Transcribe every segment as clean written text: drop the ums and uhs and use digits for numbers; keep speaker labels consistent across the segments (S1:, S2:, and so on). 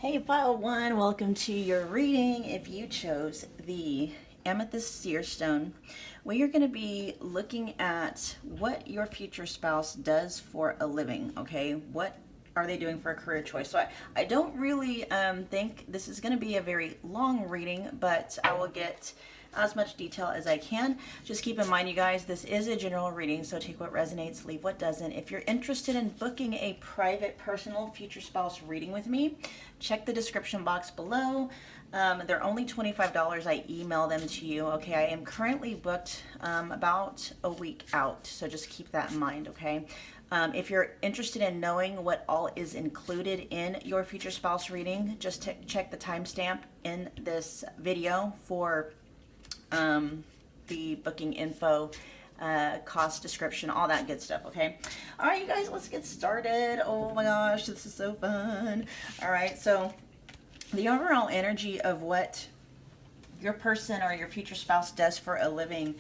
S1: Hey, File 1, welcome to your reading. If you chose the Amethyst Seer Stone, we are going to be looking at what your future spouse does for a living, okay? What are they doing for a career choice? So I don't really think this is going to be a very long reading, but I will get as much detail as I can. Just keep in mind, you guys, this is a general reading, so take what resonates, leave what doesn't. If you're interested in booking a private, personal future spouse reading with me, check the description box below. They're only $25. I email them to you. Okay, I am currently booked about a week out, so just keep that in mind, okay? If you're interested in knowing what all is included in your future spouse reading, just check the timestamp in this video for the booking info, cost description, all that good stuff, okay? All right, you guys, let's get started. Oh my gosh, this is so fun. All right, so the overall energy of what your person or your future spouse does for a living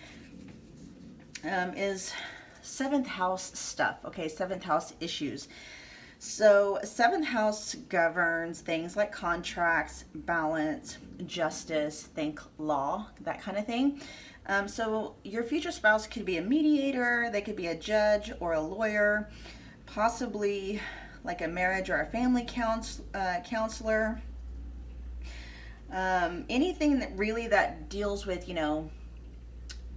S1: is 7th house stuff, okay? 7th house issues. So 7th house governs things like contracts, balance, justice, think law, that kind of thing. So your future spouse could be a mediator, they could be a judge or a lawyer, possibly like a marriage or a family counselor. Anything that really that deals with, you know,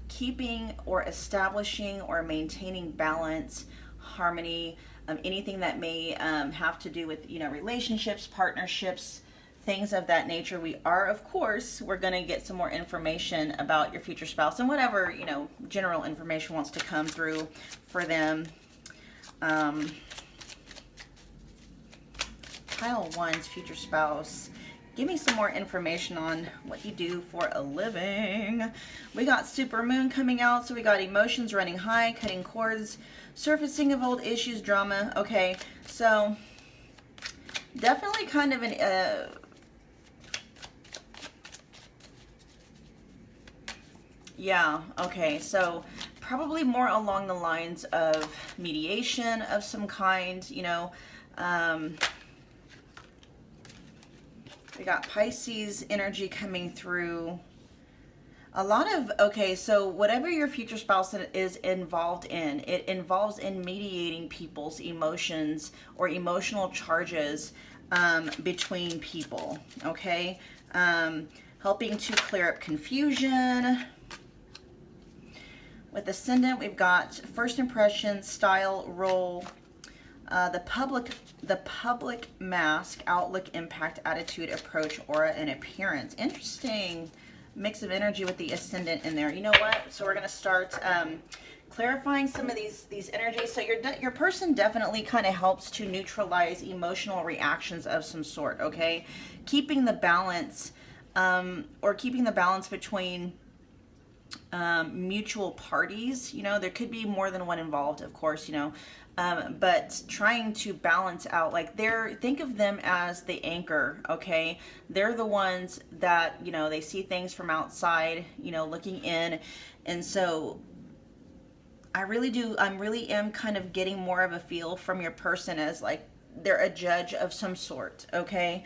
S1: keeping or establishing or maintaining balance, harmony, anything that may have to do with, you know, relationships, partnerships, things of that nature. We are, of course, we're going to get some more information about your future spouse and whatever, you know, general information wants to come through for them. Pile 1's future spouse. Give me some more information on what you do for a living. We got Super Moon coming out, so we got emotions running high, cutting cords, surfacing of old issues, drama. Okay, so definitely kind of an yeah, okay, so probably more along the lines of mediation of some kind, you know. We got Pisces energy coming through. A lot of, okay, so whatever your future spouse is involved in, it involves in mediating people's emotions or emotional charges between people, okay? Helping to clear up confusion. With Ascendant, we've got first impression, style, role, the public mask, outlook, impact, attitude, approach, aura, and appearance. Interesting mix of energy with the Ascendant in there. You know what? So we're going to start clarifying some of these energies. So your person definitely kind of helps to neutralize emotional reactions of some sort, okay? Keeping the balance or keeping the balance between mutual parties. You know, there could be more than one involved, of course, you know, but trying to balance out, like, think of them as the anchor, okay? They're the ones that, you know, they see things from outside, you know, looking in. And so I really am kind of getting more of a feel from your person as like they're a judge of some sort, okay?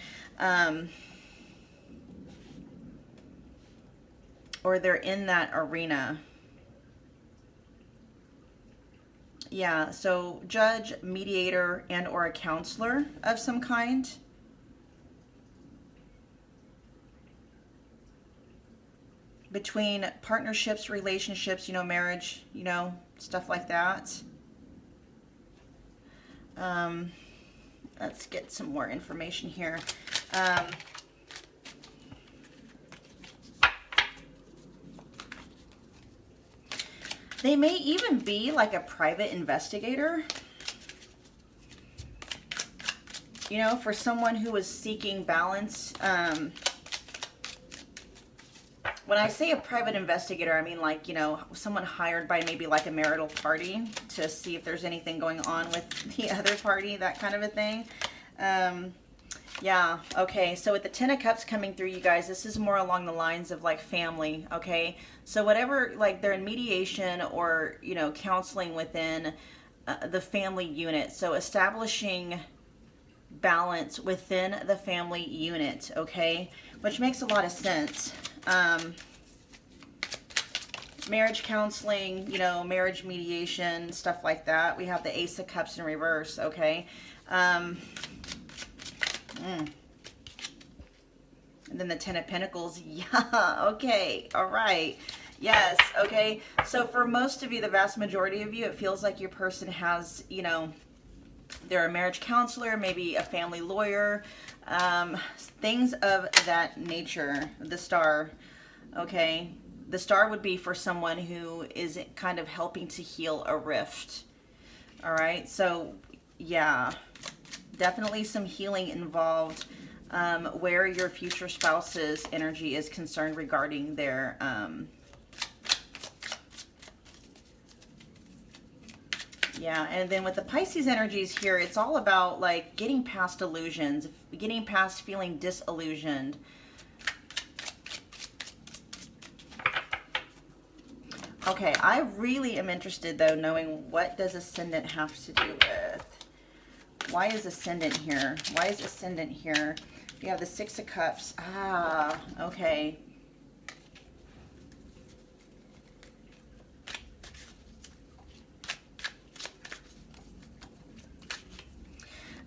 S1: Or they're in that arena. Yeah, so judge, mediator, and or a counselor of some kind. Between partnerships, relationships, you know, marriage, you know, stuff like that. Let's get some more information here. They may even be like a private investigator, you know, for someone who is seeking balance. When I say a private investigator, I mean like, you know, someone hired by maybe like a marital party to see if there's anything going on with the other party, that kind of a thing. Yeah, okay, so with the 10 of Cups coming through, you guys, this is more along the lines of like family, okay? So whatever, like they're in mediation or, you know, counseling within the family unit. So establishing balance within the family unit, okay? Which makes a lot of sense. Marriage counseling, you know, marriage mediation, stuff like that. We have the Ace of Cups in reverse, okay? And then the Ten of Pentacles. Yeah, okay, all right. Yes, okay. So for most of you, the vast majority of you, it feels like your person has, you know, they're a marriage counselor, maybe a family lawyer, things of that nature. The Star, okay? The Star would be for someone who is kind of helping to heal a rift. All right, so yeah, definitely some healing involved where your future spouse's energy is concerned regarding their yeah, and then with the Pisces energies here, it's all about like getting past illusions, getting past feeling disillusioned. Okay, I really am interested though, knowing what does Ascendant have to do with? Why is Ascendant here? Why is Ascendant here? You have the Six of Cups. Ah, okay.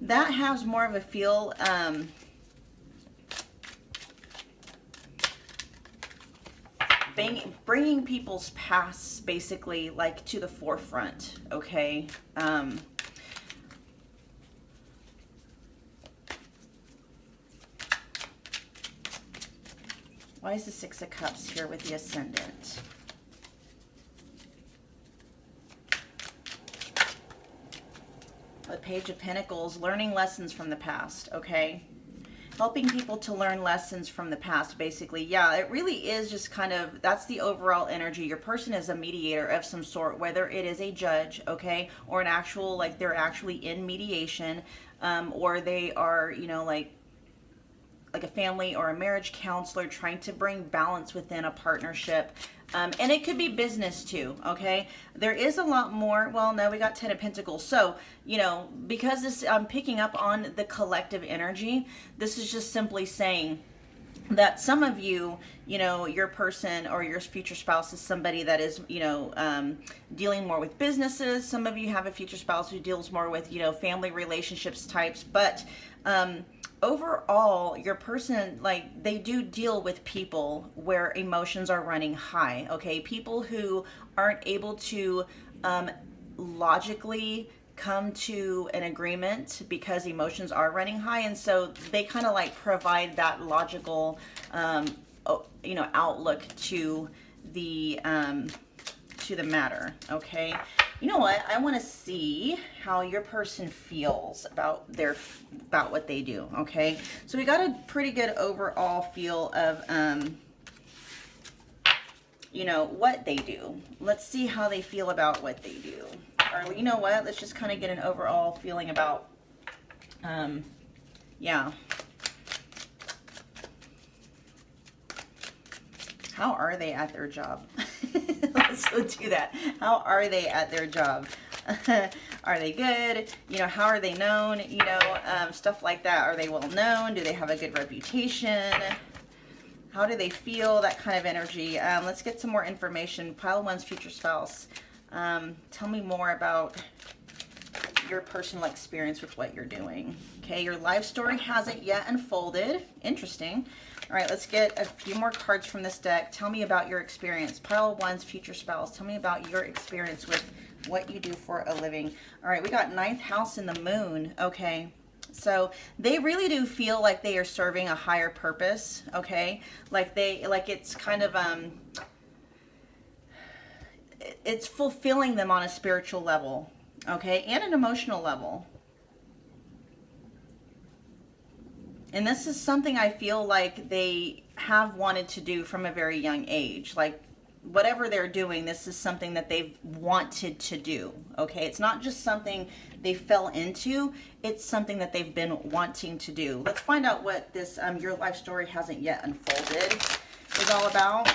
S1: That has more of a feel, bringing people's pasts basically like to the forefront, okay? Why is the Six of Cups here with the Ascendant? The Page of Pentacles, learning lessons from the past, okay? Helping people to learn lessons from the past, basically. Yeah, it really is just kind of, that's the overall energy. Your person is a mediator of some sort, whether it is a judge, okay, or an actual, like they're actually in mediation, or they are, you know, like a family or a marriage counselor trying to bring balance within a partnership. And it could be business too, okay? There is a lot more. Well, no, we got Ten of Pentacles. So, you know, because this, I'm picking up on the collective energy, this is just simply saying that some of you, you know, your person or your future spouse is somebody that is, you know, dealing more with businesses. Some of you have a future spouse who deals more with, you know, family relationships types. But overall, your person, like, they do deal with people where emotions are running high, okay? People who aren't able to logically come to an agreement because emotions are running high, and so they kind of like provide that logical you know, outlook to the matter, okay? You know what, I want to see how your person feels about what they do, okay? So we got a pretty good overall feel of you know, what they do. Let's see how they feel about what they do. Or you know what, let's just kind of get an overall feeling about yeah, how are they at their job? Let's do that. How are they at their job? Are they good? You know, how are they known? You know, stuff like that. Are they well known? Do they have a good reputation? How do they feel? That kind of energy. Let's get some more information. Pile one's future spouse. Tell me more about your personal experience with what you're doing. Okay, your life story hasn't yet unfolded. Interesting. All right, let's get a few more cards from this deck. Tell me about your experience. Pile one's future spouse. Tell me about your experience with what you do for a living. All right, we got ninth house in the moon. Okay, so they really do feel like they are serving a higher purpose. Okay, like it's kind of it's fulfilling them on a spiritual level. Okay, and an emotional level. And this is something I feel like they have wanted to do from a very young age. Like, whatever they're doing, this is something that they've wanted to do, okay? It's not just something they fell into, it's something that they've been wanting to do. Let's find out what this, your life story hasn't yet unfolded, is all about.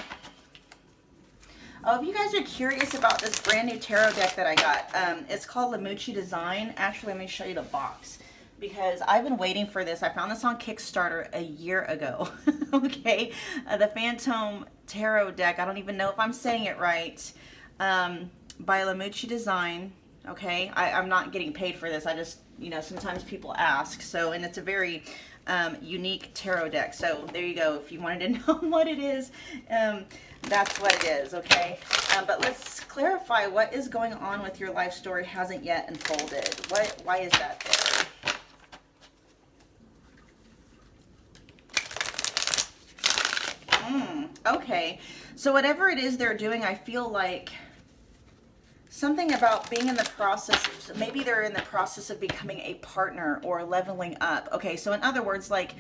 S1: Oh, if you guys are curious about this brand new tarot deck that I got, it's called Lamucci Design. Actually, let me show you the box. because I've been waiting for this. I found this on Kickstarter a year ago. Okay, the Phantom Tarot deck. I don't even know if I'm saying it right. By Lamucci Design. Okay, I'm not getting paid for this. I just, you know, sometimes people ask. So, and it's a very unique tarot deck. So there you go. If you wanted to know what it is, that's what it is. Okay, but let's clarify what is going on with your life story hasn't yet unfolded. Why is that there? Okay, so whatever it is they're doing, I feel like something about being in the process, maybe they're in the process of becoming a partner or leveling up. Okay, so in other words, like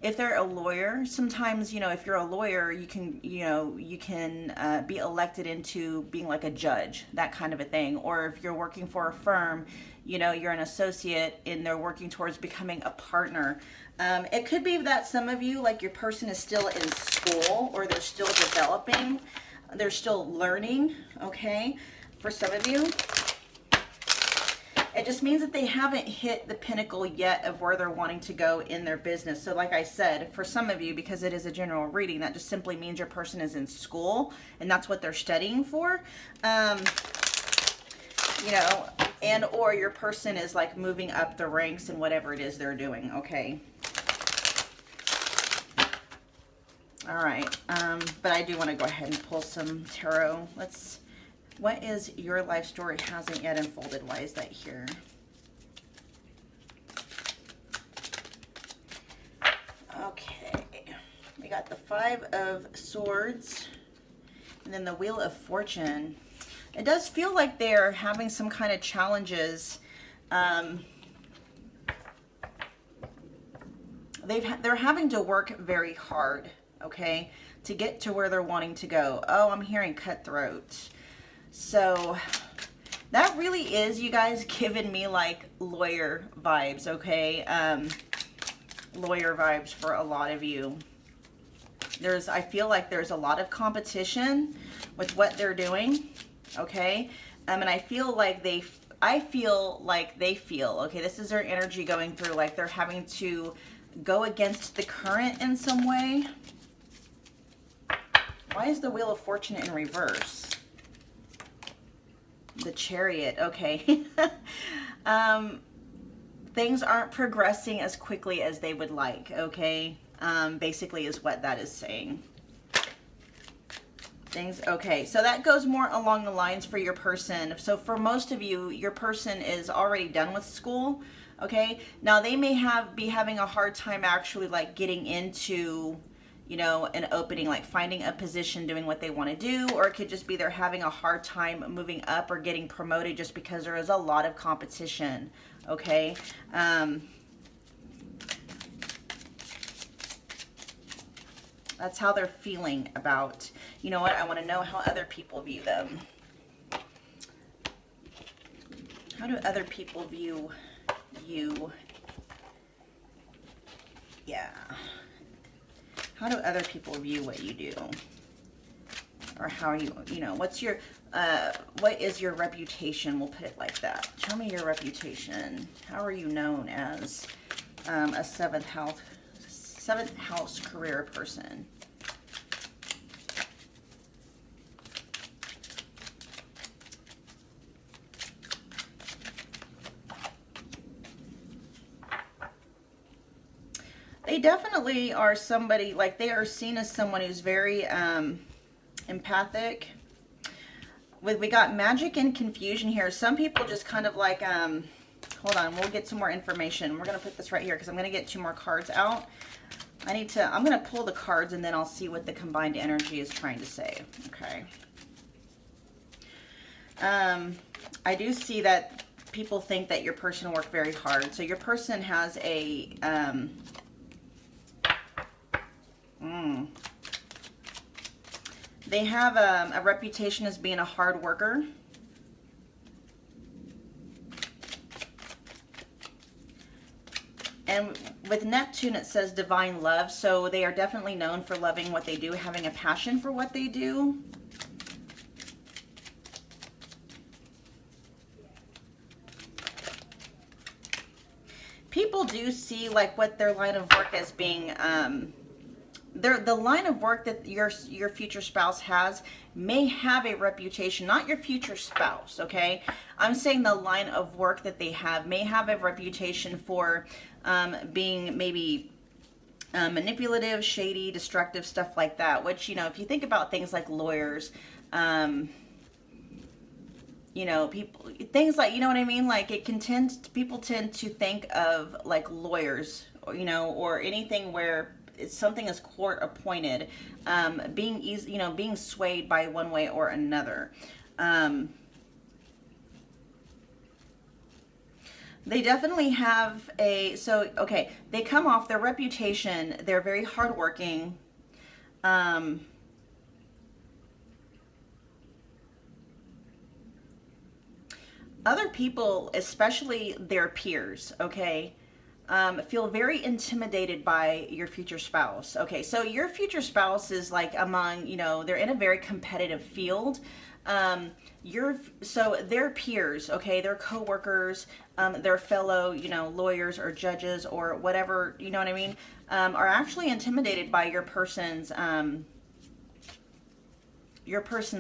S1: if they're a lawyer, sometimes, you know, if you're a lawyer, you can, be elected into being like a judge, that kind of a thing. Or if you're working for a firm, you know, you're an associate and they're working towards becoming a partner. It could be that some of you, like your person is still in school or they're still developing, they're still learning, okay? For some of you, it just means that they haven't hit the pinnacle yet of where they're wanting to go in their business. So like I said, for some of you, because it is a general reading, that just simply means your person is in school and that's what they're studying for. You know, and or your person is like moving up the ranks in whatever it is they're doing, okay? All right, but I do want to go ahead and pull some tarot. What is your life story hasn't yet unfolded? Why is that here? Okay, we got the Five of Swords and then the Wheel of Fortune. It does feel like they're having some kind of challenges. They're having to work very hard, okay, to get to where they're wanting to go. Oh, I'm hearing cutthroat. So that really is, you guys, giving me like lawyer vibes, okay? Lawyer vibes for a lot of you. I feel like there's a lot of competition with what they're doing, okay? And I feel like they feel, okay, this is their energy going through, like they're having to go against the current in some way. Why is the Wheel of Fortune in reverse? The Chariot, okay. Things aren't progressing as quickly as they would like, okay? Basically is what that is saying. Okay, so that goes more along the lines for your person. So for most of you, your person is already done with school, okay? Now they may be having a hard time actually like getting into, you know, an opening, like finding a position, doing what they want to do, or it could just be they're having a hard time moving up or getting promoted just because there is a lot of competition, okay? That's how they're feeling about, you know what, I want to know how other people view them. How do other people view you? Yeah. How do other people view what you do? Or how you know, what is your reputation? We'll put it like that. Tell me your reputation. How are you known as a seventh house career person? They definitely are somebody, like they are seen as someone who's very empathic. We got magic and confusion here. Some people just kind of like, hold on, we'll get some more information. We're going to put this right here because I'm going to get 2 more cards out. I'm going to pull the cards and then I'll see what the combined energy is trying to say. Okay. I do see that people think that your person worked very hard. So your person has a, they have a reputation as being a hard worker. And with Neptune, it says divine love. So they are definitely known for loving what they do, having a passion for what they do. people do see like what their line of work as being, the line of work that your future spouse has may have a reputation, not your future spouse, okay? I'm saying the line of work that they have may have a reputation for being maybe manipulative, shady, destructive, stuff like that, which, you know, if you think about things like lawyers, you know, people, things like, you know what I mean? Like it can tend, people tend to think of like lawyers, or, you know, or anything where it's something is court appointed, being easy, you know, being swayed by one way or another. They definitely have a, so, okay, they come off their reputation. They're very hardworking. Other people, especially their peers, okay, feel very intimidated by your future spouse. Okay, so your future spouse is like among, you know, they're in a very competitive field. So their peers, okay, their coworkers, their fellow, you know, lawyers or judges or whatever, you know what I mean, are actually intimidated by your person's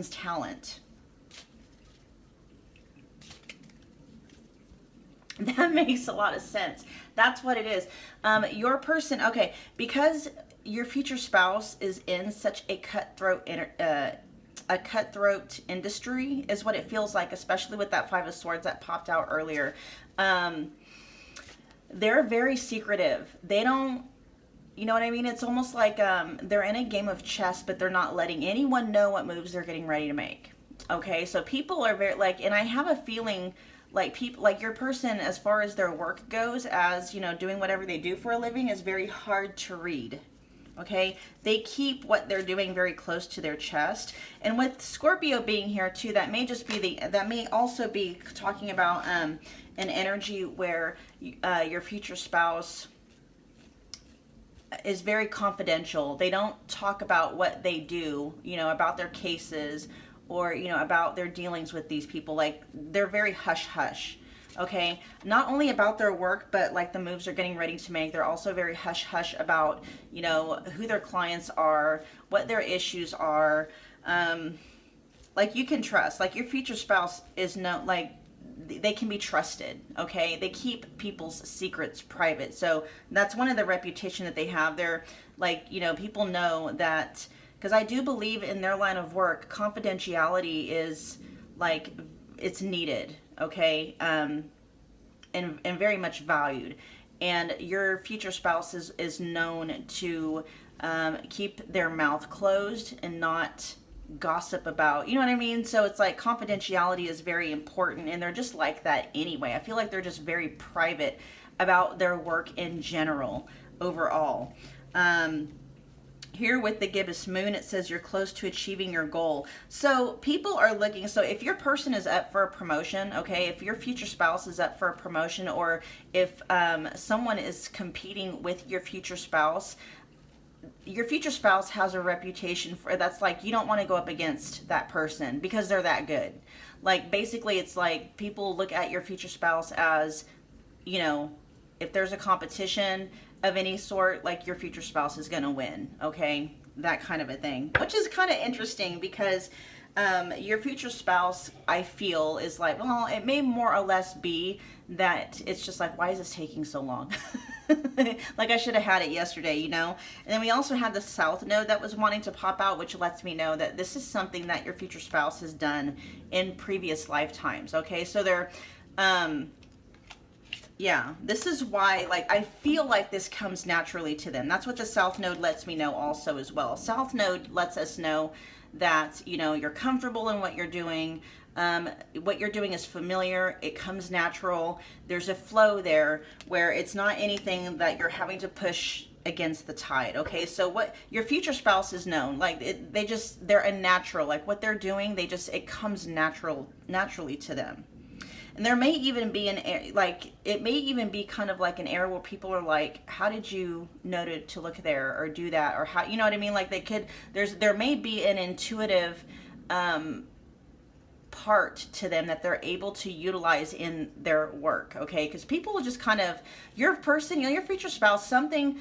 S1: talent. That makes a lot of sense. That's what it is. Your person, okay, because your future spouse is in such a cutthroat industry is what it feels like, especially with that Five of Swords that popped out earlier. They're very secretive. They don't, you know what I mean? It's almost like they're in a game of chess, but they're not letting anyone know what moves they're getting ready to make. Okay, so people are very like, and I have a feeling like people, like your person, as far as their work goes, as you know, doing whatever they do for a living, is very hard to read. Okay, they keep what they're doing very close to their chest. And with Scorpio being here too, that may just be that may also be talking about an energy where your future spouse is very confidential. They don't talk about what they do, you know, about their cases, or, you know, about their dealings with these people. Like they're very hush hush. Okay, not only about their work, but like the moves they're getting ready to make. They're also very hush hush about, you know, who their clients are, what their issues are. Like you can trust, like your future spouse is no, like they can be trusted. Okay, they keep people's secrets private. So that's one of the reputation that they have. They're like, you know, people know that, because I do believe in their line of work, confidentiality is like, it's needed, okay, and very much valued. And your future spouse is known to keep their mouth closed and not gossip about, you know what I mean? So it's like confidentiality is very important, and they're just like that anyway. I feel like they're just very private about their work in general, overall. Here with the gibbous moon, it says you're close to achieving your goal. So people are looking, so if your person is up for a promotion, okay, if your future spouse is up for a promotion, or if someone is competing with your future spouse has a reputation for, that's like, you don't want to go up against that person because they're that good. Like basically it's like people look at your future spouse as, you know, if there's a competition of any sort, like your future spouse is going to win, okay? That kind of a thing, which is kind of interesting because your future spouse, I feel, is like, well, it may more or less be that it's just like, why is this taking so long? Like I should have had it yesterday, you know? And then we also had the South Node that was wanting to pop out, which lets me know that this is something that your future spouse has done in previous lifetimes, okay? So they're, yeah, this is why, like, I feel like this comes naturally to them. That's what the South Node lets me know also as well. South Node lets us know that, you know, you're comfortable in what you're doing. What you're doing is familiar. It comes natural. There's a flow there where it's not anything that you're having to push against the tide. Okay, so what your future spouse is known, like they're a natural, like what they're doing, it comes naturally to them. And there may even be it may even be kind of like an area where people are like, how did you know to look there or do that, or how, you know what I mean? Like there may be an intuitive part heart to them that they're able to utilize in their work, okay? Because people will just kind of, your person, you know, your future spouse, something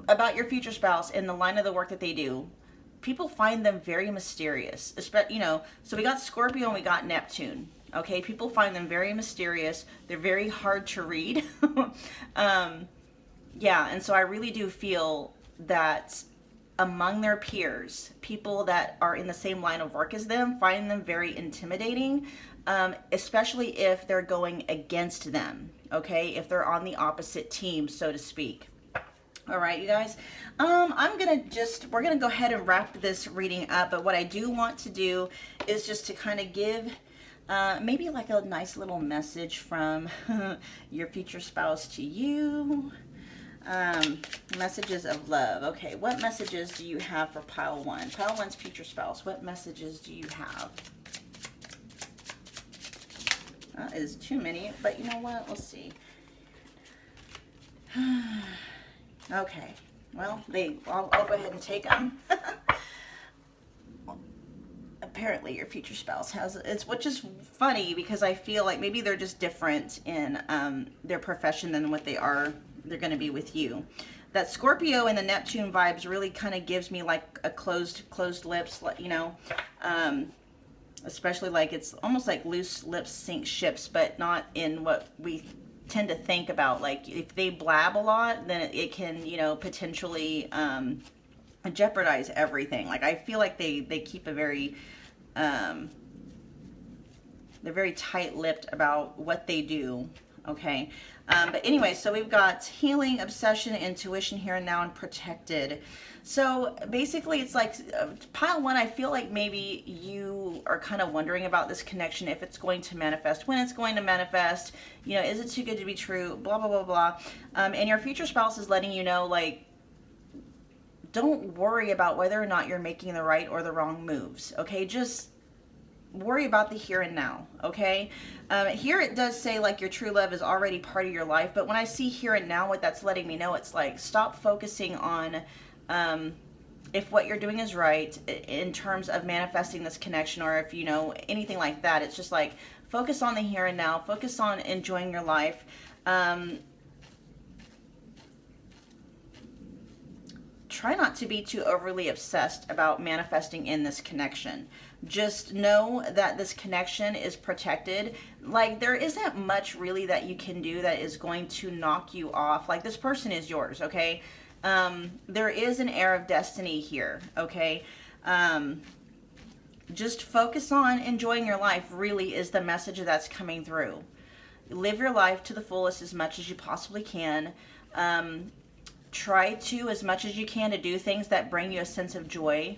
S1: about your future spouse in the line of the work that they do, people find them very mysterious, you know. So we got Scorpio and we got Neptune, okay? People find them very mysterious. They're very hard to read. Yeah, and so I really do feel that among their peers, people that are in the same line of work as them find them very intimidating, especially if they're going against them, okay? If they're on the opposite team, so to speak. All right, you guys, we're gonna go ahead and wrap this reading up, but what I do want to do is just to kind of give maybe like a nice little message from your future spouse to you. Messages of love. Okay, what messages do you have for pile one? Pile one's future spouse. What messages do you have? That is too many, but you know what? Let's see. Okay, well, I'll go ahead and take them. Apparently your future spouse has, which is funny because I feel like maybe they're just different in their profession than what they're going to be with you. That Scorpio and the Neptune vibes really kind of gives me like a closed lips, you know, especially like it's almost like loose lips sink ships, but not in what we tend to think about. Like if they blab a lot, then it can, you know, potentially jeopardize everything. Like I feel like they keep a very they're very tight-lipped about what they do, okay? But anyway, so we've got healing, obsession, intuition, here and now, and protected. So basically it's like pile one, I feel like maybe you are kind of wondering about this connection, if it's going to manifest, when it's going to manifest, you know, is it too good to be true, blah, blah, blah, blah. And your future spouse is letting you know, like, don't worry about whether or not you're making the right or the wrong moves, okay? Just worry about the here and now, okay? Here it does say like your true love is already part of your life, but when I see here and now, what that's letting me know, it's like stop focusing on if what you're doing is right in terms of manifesting this connection, or if you know anything like that. It's just like focus on the here and now, focus on enjoying your life. Try not to be too overly obsessed about manifesting in this connection. Just know that this connection is protected. Like there isn't much really that you can do that is going to knock you off. Like this person is yours, okay? There is an air of destiny here, okay? Just focus on enjoying your life really is the message that's coming through. Live your life to the fullest as much as you possibly can. Try to, as much as you can, to do things that bring you a sense of joy,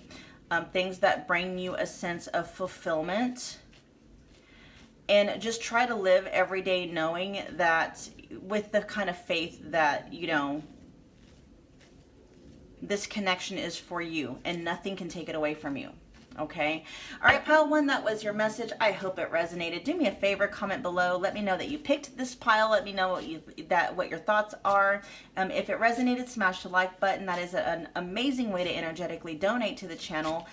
S1: things that bring you a sense of fulfillment, and just try to live every day knowing that, with the kind of faith that, you know, this connection is for you and nothing can take it away from you. Okay. All right, pile one, that was your message. I hope it resonated. Do me a favor, comment below. Let me know that you picked this pile. Let me know what your thoughts are. If it resonated, smash the like button. That is an amazing way to energetically donate to the channel.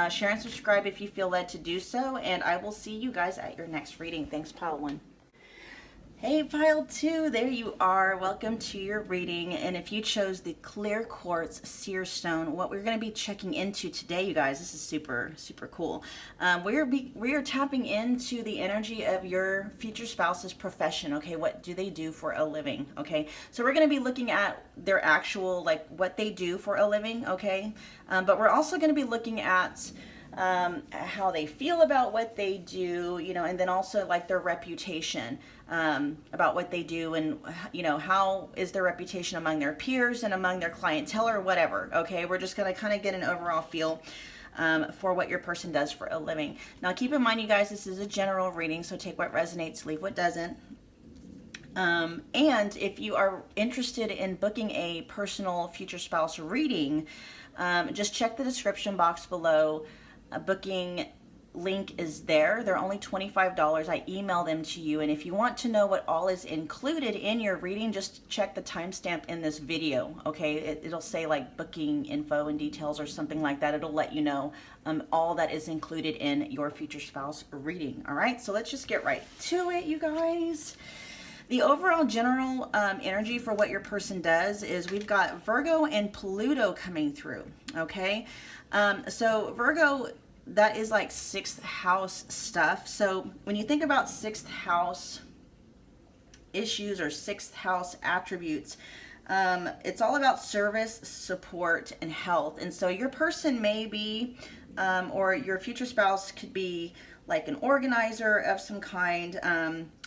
S1: Share and subscribe if you feel led to do so. And I will see you guys at your next reading. Thanks, pile one. Hey, pile two, there you are. Welcome to your reading. And if you chose the clear quartz seer stone, what we're going to be checking into today, you guys, this is super, super cool. We are tapping into the energy of your future spouse's profession. Okay, what do they do for a living? Okay, so we're going to be looking at their actual, like, what they do for a living. Okay, but we're also going to be looking at how they feel about what they do, you know, and then also like their reputation about what they do, and you know, how is their reputation among their peers and among their clientele or whatever. Okay, we're just going to kind of get an overall feel for what your person does for a living. Now keep in mind, you guys, this is a general reading, so take what resonates, leave what doesn't. And if you are interested in booking a personal future spouse reading, just check the description box below. Booking link is there. They're only $25. I email them to you. And if you want to know what all is included in your reading, just check the timestamp in this video. Okay, it'll say like booking info and details or something like that. It'll let you know all that is included in your future spouse reading. All right, so let's just get right to it, you guys. The overall general energy for what your person does is we've got Virgo and Pluto coming through, okay? So Virgo, that is like 6th house stuff. So when you think about 6th house issues or 6th house attributes, it's all about service, support, and health. And so your person may be, or your future spouse could be like an organizer of some kind,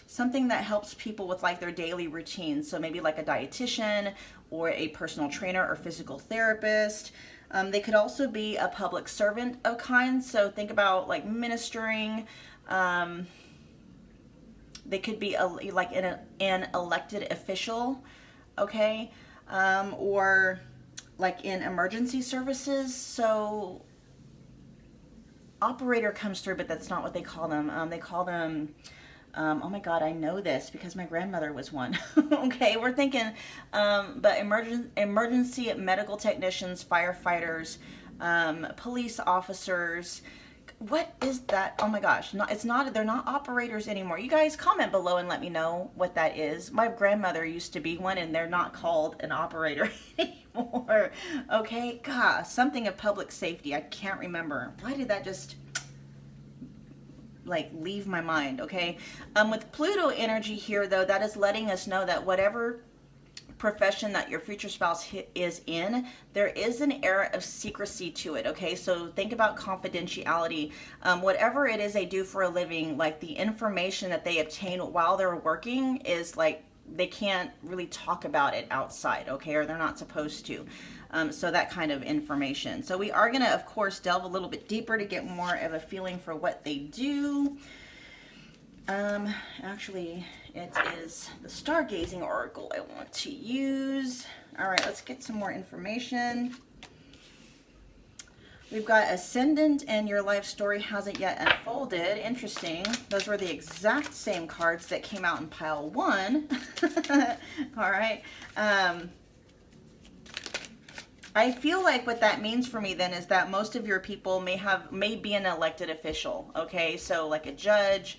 S1: something that helps people with like their daily routine. So maybe like a dietitian or a personal trainer or physical therapist. They could also be a public servant of kind. So think about like ministering. They could be like an elected official, okay? Or like in emergency services. So operator comes through, but that's not what they call them. They call them, oh my God, I know this because my grandmother was one. Okay, we're thinking, but emergency medical technicians, firefighters, police officers. What is that? Oh my gosh, they're not operators anymore. You guys comment below and let me know what that is. My grandmother used to be one and they're not called an operator anymore. Okay, God, something of public safety. I can't remember. Why did that just like leave my mind? Okay, with Pluto energy here though, that is letting us know that whatever profession that your future spouse is in, there is an air of secrecy to it. Okay, so think about confidentiality. Whatever it is they do for a living, like the information that they obtain while they're working is like they can't really talk about it outside, okay, or they're not supposed to. So that kind of information. So we are going to, of course, delve a little bit deeper to get more of a feeling for what they do. Actually, it is the stargazing oracle I want to use. All right, let's get some more information. We've got ascendant and your life story hasn't yet unfolded. Interesting. Those were the exact same cards that came out in pile 1. All right. I feel like what that means for me then is that most of your people may be an elected official. Okay, so like a judge,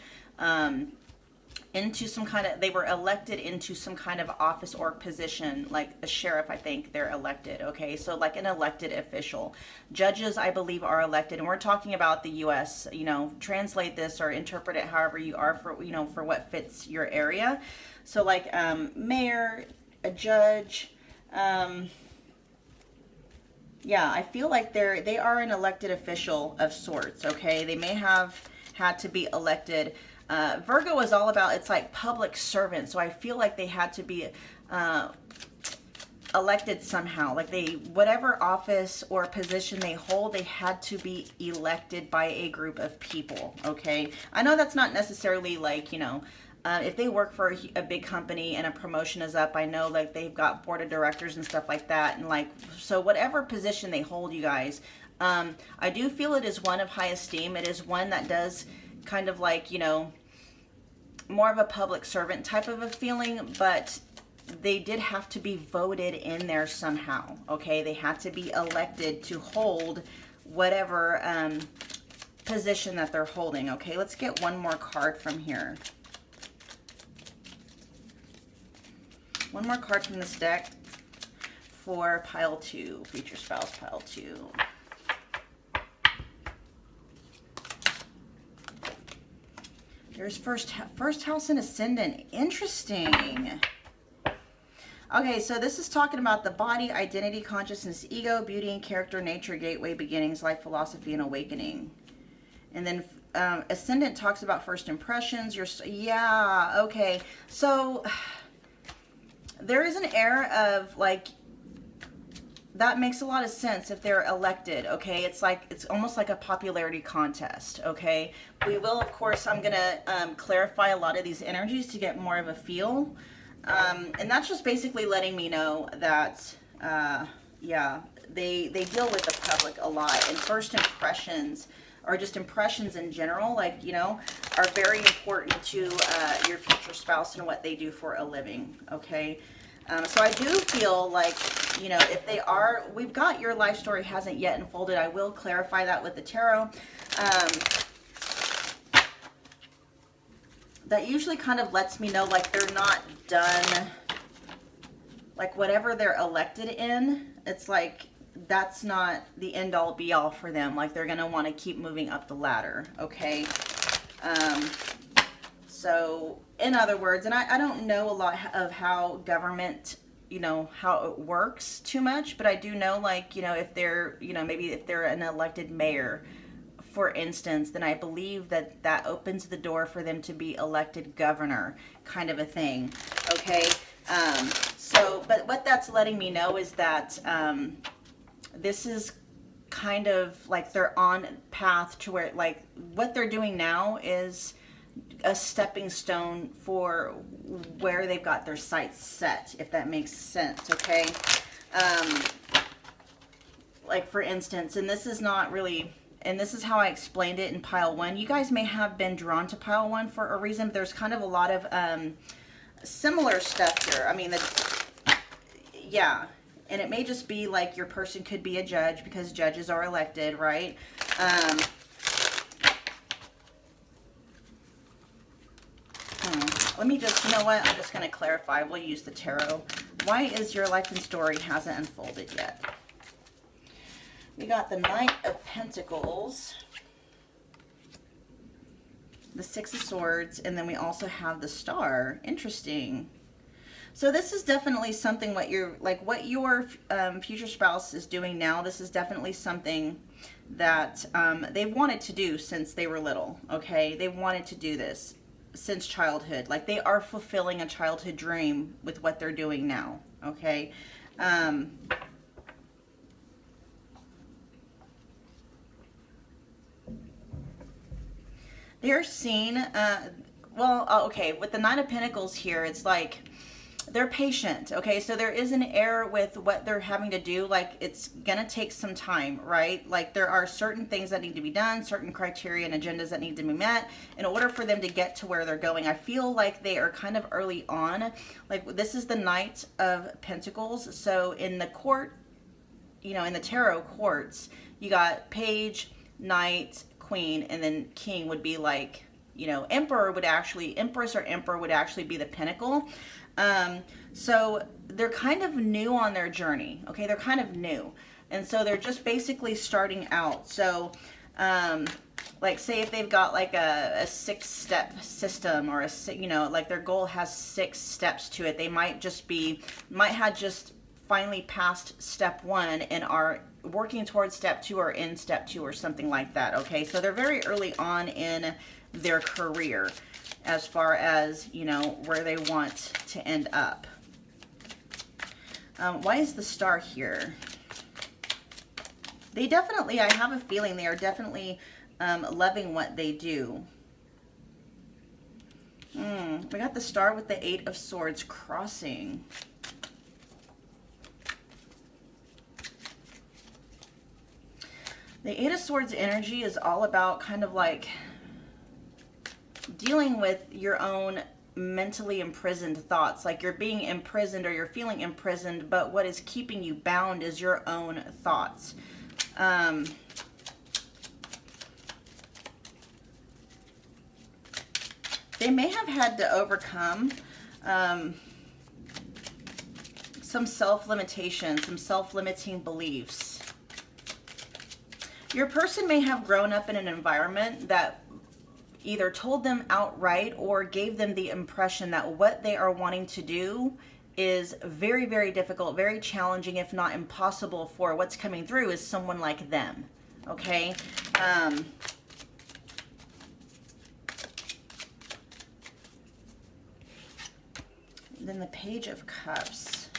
S1: into some kind of, they were elected into some kind of office or position, like a sheriff, I think they're elected. Okay, so like an elected official. Judges, I believe, are elected, and we're talking about the U.S. You know, translate this or interpret it however you are for, you know, for what fits your area. So like mayor, a judge. Yeah, I feel like they are an elected official of sorts. Okay, they may have had to be elected. Virgo is all about, it's like public servant. So I feel like they had to be elected somehow. Like whatever office or position they hold, they had to be elected by a group of people. Okay. I know that's not necessarily like, you know, if they work for a big company and a promotion is up, I know like they've got board of directors and stuff like that. And like, so whatever position they hold, you guys, I do feel it is one of high esteem. It is one that does kind of like, you know, more of a public servant type of a feeling, but they did have to be voted in there somehow. Okay, they had to be elected to hold whatever position that they're holding. Okay, let's get one more card from here. One more card from this deck for pile 2, future spouse pile 2. There's first house and ascendant. Interesting. Okay, so this is talking about the body, identity, consciousness, ego, beauty and character, nature, gateway, beginnings, life philosophy, and awakening. And then ascendant talks about first impressions. Yeah, okay. So there is an air of like, that makes a lot of sense if they're elected. Okay, it's like, it's almost like a popularity contest. Okay, we will, of course, I'm gonna clarify a lot of these energies to get more of a feel, and that's just basically letting me know that yeah, they deal with the public a lot, and first impressions. or just impressions in general, like, you know, are very important to your future spouse and what they do for a living, okay? So I do feel like, you know, if they are, we've got your life story hasn't yet unfolded. I will clarify that with the tarot. That usually kind of lets me know, like, they're not done, like, whatever they're elected in, it's like, that's not the end all be all for them. Like, they're going to want to keep moving up the ladder, okay? So, in other words, and I don't know a lot of how government, you know, how it works too much, but I do know, like, you know, if they're, you know, maybe if they're an elected mayor, for instance, then I believe that that opens the door for them to be elected governor, kind of a thing, okay? So, but what that's letting me know is that this is kind of like they're on path to where, like, what they're doing now is a stepping stone for where they've got their sights set, if that makes sense, okay? Like, for instance, and this is not really, and this is how I explained it in pile 1. You guys may have been drawn to pile 1 for a reason, but there's kind of a lot of similar stuff here. I mean, yeah, and it may just be like your person could be a judge, because judges are elected, right? Let me just, you know what, I'm just going to clarify. We'll use the tarot. Why is your life and story hasn't unfolded yet? We got the Knight of Pentacles, the Six of Swords, and then we also have the Star. Interesting. So this is definitely something what your future spouse is doing now. This is definitely something that they've wanted to do since they were little, okay? They wanted to do this since childhood. Like, they are fulfilling a childhood dream with what they're doing now, okay? They're seen, okay, with the Nine of Pentacles here, it's like they're patient, okay? So there is an error with what they're having to do. Like, it's gonna take some time, right? Like, there are certain things that need to be done, certain criteria and agendas that need to be met in order for them to get to where they're going. I feel like they are kind of early on. Like, this is the Knight of Pentacles. So in the court, you know, in the tarot quartz, you got Page, Knight, Queen, and then King would be like, you know, Empress or Emperor would actually be the pinnacle. So they're kind of new on their journey, okay? They're kind of new. And so they're just basically starting out. So, like, say if they've got like a 6-step system, or you know, like their goal has 6 steps to it. They might have just finally passed step 1 and are working towards step 2 or in step 2 or something like that, okay? So they're very early on in their career as far as, you know, where they want to end up. Why is the Star here? They definitely, I have a feeling they are definitely loving what they do. We got the Star with the 8 of Swords crossing. The 8 of Swords energy is all about kind of like dealing with your own mentally imprisoned thoughts. Like, you're being imprisoned or you're feeling imprisoned, but what is keeping you bound is your own thoughts. They may have had to overcome some self-limitation, some self-limiting beliefs. Your person may have grown up in an environment that either told them outright or gave them the impression that what they are wanting to do is very, very difficult, very challenging, if not impossible, for what's coming through is someone like them, okay? Then the Page of Cups.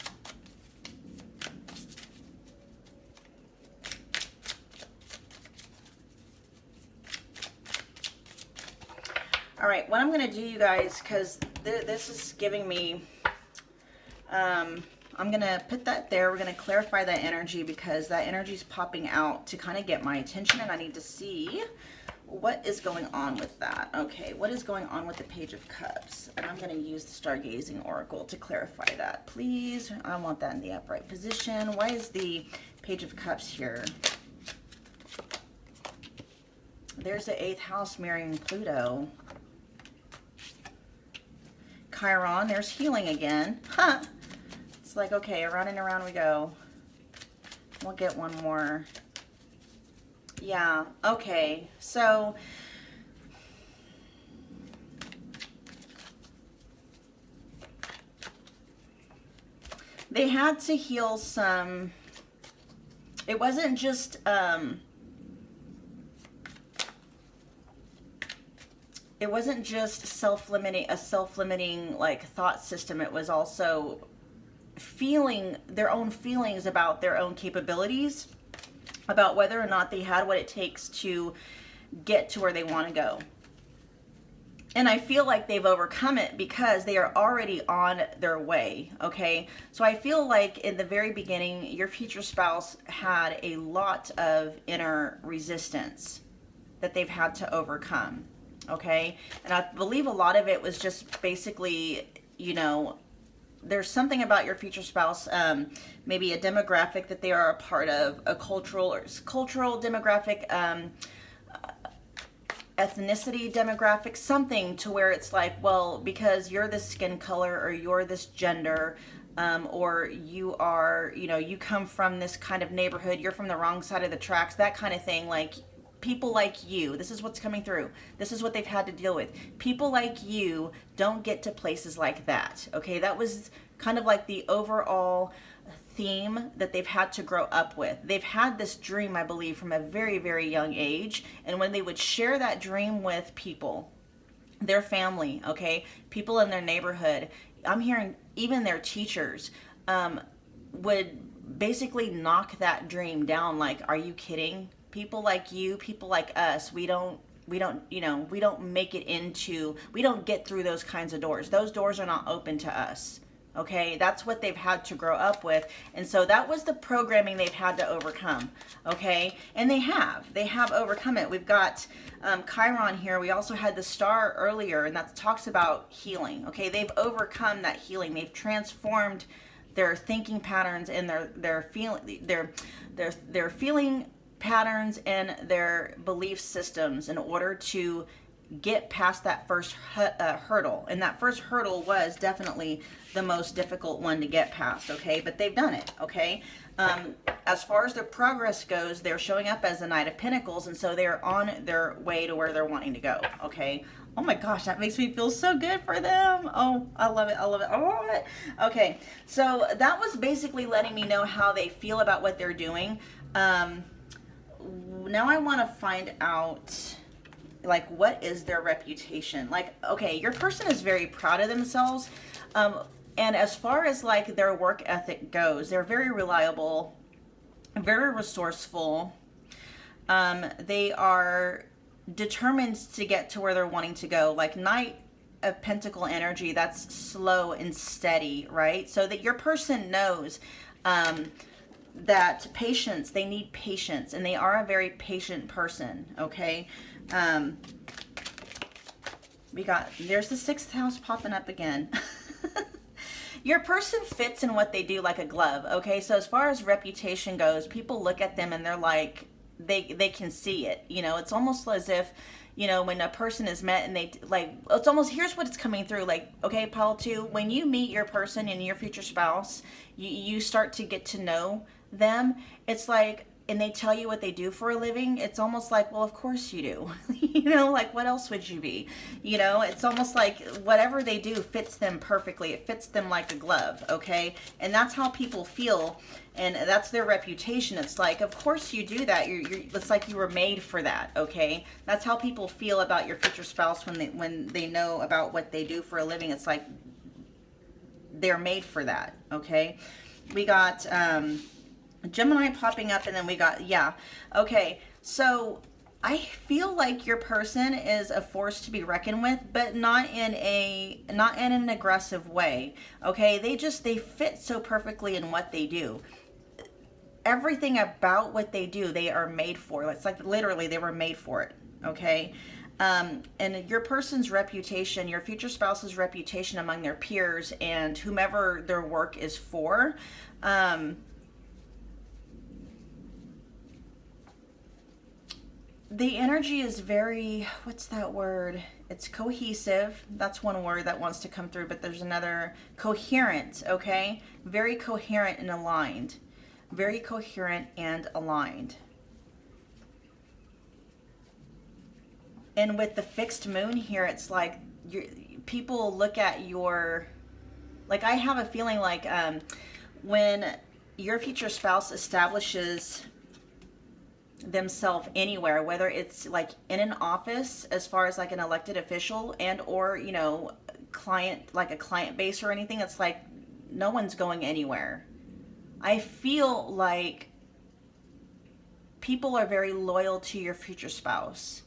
S1: All right, what I'm going to do, you guys, because this is giving me I'm going to put that there. We're going to clarify that energy because that energy is popping out to kind of get my attention, and I need to see what is going on with that. Okay, what is going on with the Page of Cups? And I'm going to use the Stargazing Oracle to clarify that. Please, I want that in the upright position. Why is the Page of Cups here? There's the 8th house mirroring Pluto. Chiron, there's healing again. Huh. It's like, okay, around and around we go. We'll get one more. Yeah, okay. So, they had to heal some. It wasn't just, it wasn't just self-limiting like thought system. It was also feeling their own feelings about their own capabilities, about whether or not they had what it takes to get to where they want to go. And I feel like they've overcome it because they are already on their way, okay? So I feel like in the very beginning, your future spouse had a lot of inner resistance that they've had to overcome, okay? And I believe a lot of it was just basically, you know, there's something about your future spouse, maybe a demographic that they are a part of, a cultural demographic, ethnicity demographic, something to where it's like, well, because you're this skin color or you're this gender, or you are, you know, you come from this kind of neighborhood, you're from the wrong side of the tracks, that kind of thing. Like, people like you, this is what's coming through. This is what they've had to deal with. People like you don't get to places like that. Okay, that was kind of like the overall theme that they've had to grow up with. They've had this dream, I believe, from a very, very young age. And when they would share that dream with people, their family, okay, people in their neighborhood, I'm hearing even their teachers, would basically knock that dream down. Like, are you kidding? People like you, people like us, we don't make it into, we don't get through those kinds of doors. Those doors are not open to us. Okay, that's what they've had to grow up with. And so that was the programming they've had to overcome. Okay, and they have overcome it. We've got Chiron here. We also had the star earlier, and that talks about healing. Okay, they've overcome that healing. They've transformed their thinking patterns and their feeling patterns and their belief systems in order to get past that first hurdle. And that first hurdle was definitely the most difficult one to get past, okay? But they've done it, okay? As far as their progress goes, they're showing up as the Knight of Pentacles, and so they're on their way to where they're wanting to go, okay? Oh my gosh, that makes me feel so good for them. Oh, I love it, I love it, I love it. Okay, so that was basically letting me know how they feel about what they're doing. Now I want to find out, like, what is their reputation? Like, okay, your person is very proud of themselves. And as far as like their work ethic goes, they're very reliable, very resourceful. They are determined to get to where they're wanting to go. Like Knight of Pentacle energy, that's slow and steady, right? So that your person knows, that patience, they need patience, and they are a very patient person, okay? There's the 6th house popping up again. Your person fits in what they do like a glove, okay? So as far as reputation goes, people look at them and they're like, they can see it. You know, it's almost as if, you know, when a person is met and they, like, it's almost, here's what it's coming through. Like, okay, Paul, too, when you meet your person and your future spouse, you start to get to know them. It's like, and they tell you what they do for a living, it's almost like, well, of course you do. You know, like, what else would you be? You know, it's almost like whatever they do fits them perfectly. It fits them like a glove, okay? And that's how people feel, and that's their reputation. It's like, of course you do that. It's like you were made for that, okay? That's how people feel about your future spouse when they know about what they do for a living. It's like they're made for that, okay? We got Gemini popping up, and then we got, yeah. Okay, so I feel like your person is a force to be reckoned with, but not in an aggressive way. Okay, they fit so perfectly in what they do. Everything about what they do, they are made for. It's like literally they were made for it. Okay, and your person's reputation, your future spouse's reputation among their peers and whomever their work is for. The energy is very, what's that word? It's cohesive. That's one word that wants to come through, but there's another, coherent, okay? Very coherent and aligned. Very coherent and aligned. And with the fixed moon here, it's like people look at your, like I have a feeling like when your future spouse establishes themselves anywhere, whether it's like in an office as far as like an elected official and or client, like a client base or anything, it's like no one's going anywhere. I feel like people are very loyal to your future spouse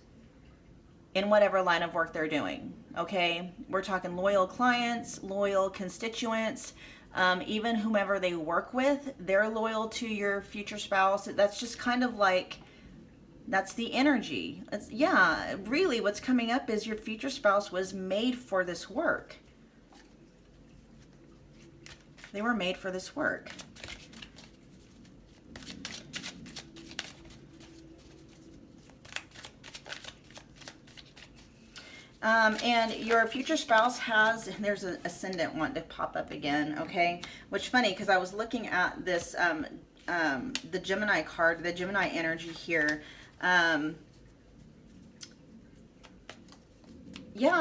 S1: in whatever line of work they're doing. Okay, we're talking loyal clients, loyal constituents, even whomever they work with, they're loyal to your future spouse. That's just kind of like, that's the energy. Yeah, really what's coming up is your future spouse was made for this work. They were made for this work. And your future spouse has, there's an ascendant wanting to pop up again, okay? Which funny, because I was looking at this, the Gemini card, the Gemini energy here. Yeah,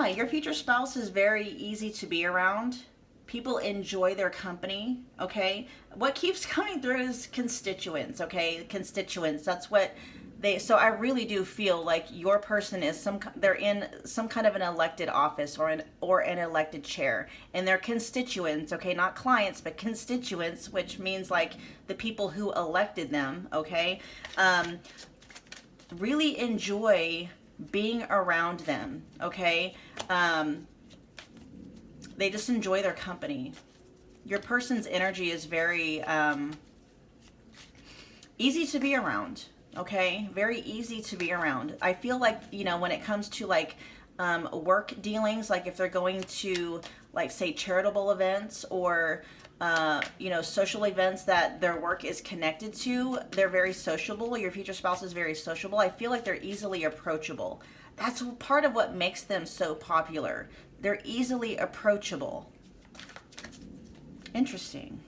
S1: your future spouse is very easy to be around. People enjoy their company, okay? What keeps coming through is constituents, okay? Constituents, that's what so I really do feel like your person is they're in some kind of an elected office or an elected chair, and they're constituents, okay, not clients but constituents, which means like the people who elected them, okay, really enjoy being around them, okay. They just enjoy their company. Your person's energy is very easy to be around. Okay, very easy to be around. I feel like, when it comes to like work dealings, like if they're going to like say charitable events or social events that their work is connected to, they're very sociable. Your future spouse is very sociable. I feel like they're easily approachable. That's part of what makes them so popular. They're easily approachable. Interesting.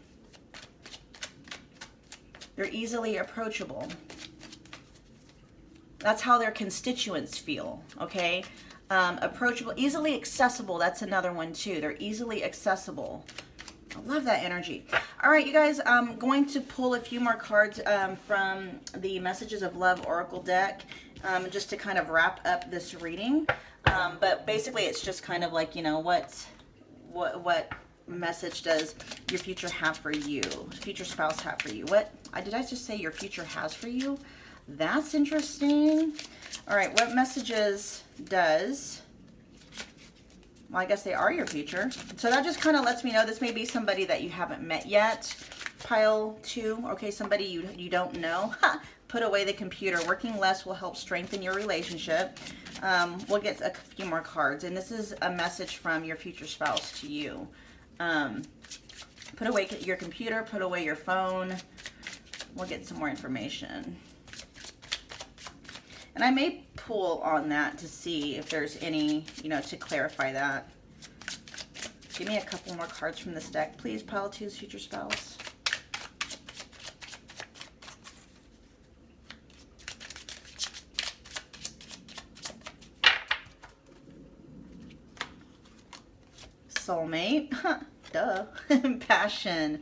S1: They're easily approachable. That's how their constituents feel, okay? Approachable, easily accessible. That's another one too. They're easily accessible. I love that energy. All right, you guys, I'm going to pull a few more cards from the Messages of Love Oracle deck just to kind of wrap up this reading. But basically, it's just kind of like, what message does your future have for you? Future spouse have for you? What did I just say your future has for you? That's interesting. All right, what messages does, well, I guess they are your future. So that just kind of lets me know this may be somebody that you haven't met yet. Pile 2, okay, somebody you don't know. Put away the computer. Working less will help strengthen your relationship. We'll get a few more cards. And this is a message from your future spouse to you. Put away your computer, put away your phone. We'll get some more information. And I may pull on that to see if there's any, to clarify that. Give me a couple more cards from this deck, please. Pile 2's future spouse. Soulmate. Duh. Passion.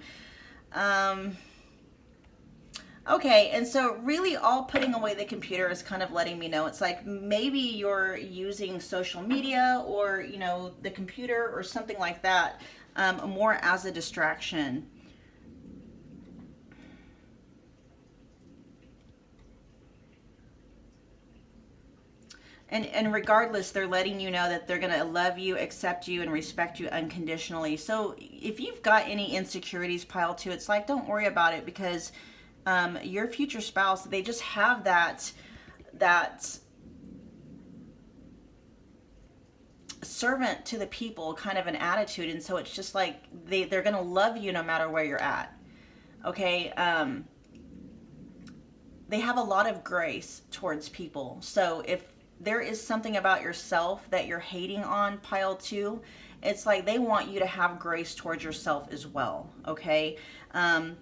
S1: Okay, and so really all putting away the computer is kind of letting me know it's like maybe you're using social media or, the computer or something like that more as a distraction. And regardless, they're letting you know that they're going to love you, accept you, and respect you unconditionally. So if you've got any insecurities, pile 2, it's like, don't worry about it, because your future spouse, they just have that servant to the people kind of an attitude. And so it's just like they're going to love you no matter where you're at. Okay. They have a lot of grace towards people. So if there is something about yourself that you're hating on, pile 2, it's like they want you to have grace towards yourself as well. Okay. And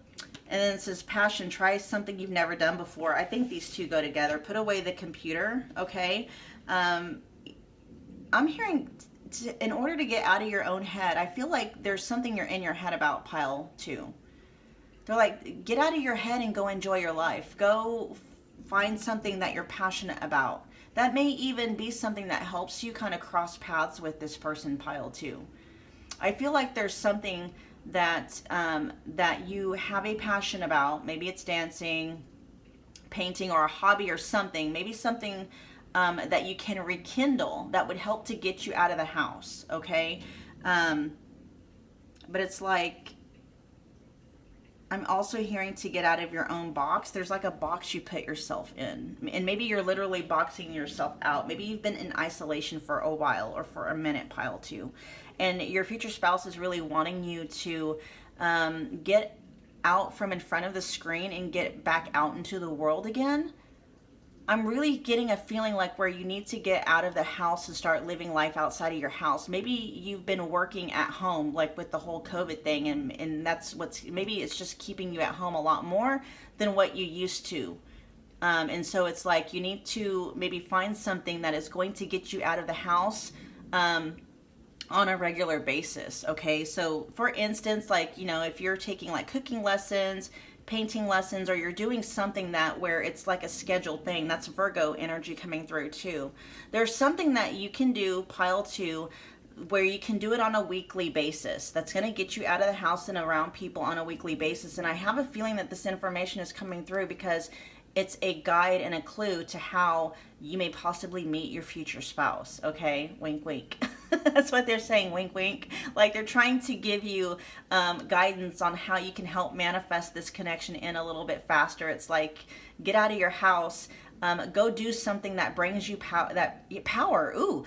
S1: then it says passion, try something you've never done before. I think these two go together. Put away the computer. Okay. I'm hearing, in order to get out of your own head, I feel like there's something you're in your head about, pile 2. They're like, get out of your head and go enjoy your life. Go find something that you're passionate about. That may even be something that helps you kind of cross paths with this person, pile 2. I feel like there's something that that you have a passion about. Maybe it's dancing, painting, or a hobby or something. Maybe something that you can rekindle that would help to get you out of the house. Okay. But it's like, I'm also hearing to get out of your own box. There's like a box you put yourself in. And maybe you're literally boxing yourself out. Maybe you've been in isolation for a while or for a minute, pile 2. And your future spouse is really wanting you to get out from in front of the screen and get back out into the world again. I'm really getting a feeling like where you need to get out of the house and start living life outside of your house. Maybe you've been working at home, like with the whole COVID thing, and that's what's, maybe it's just keeping you at home a lot more than what you used to. And so it's like you need to maybe find something that is going to get you out of the house on a regular basis. Okay, so for instance, like, you know, if you're taking like cooking lessons, painting lessons, or you're doing something that where it's like a scheduled thing, that's Virgo energy coming through too. There's something that you can do, pile 2, where you can do it on a weekly basis. That's going to get you out of the house and around people on a weekly basis. And I have a feeling that this information is coming through because it's a guide and a clue to how you may possibly meet your future spouse. Okay, wink wink. That's what they're saying, wink wink. Like they're trying to give you guidance on how you can help manifest this connection in a little bit faster. It's like, get out of your house, go do something that brings you power. Ooh,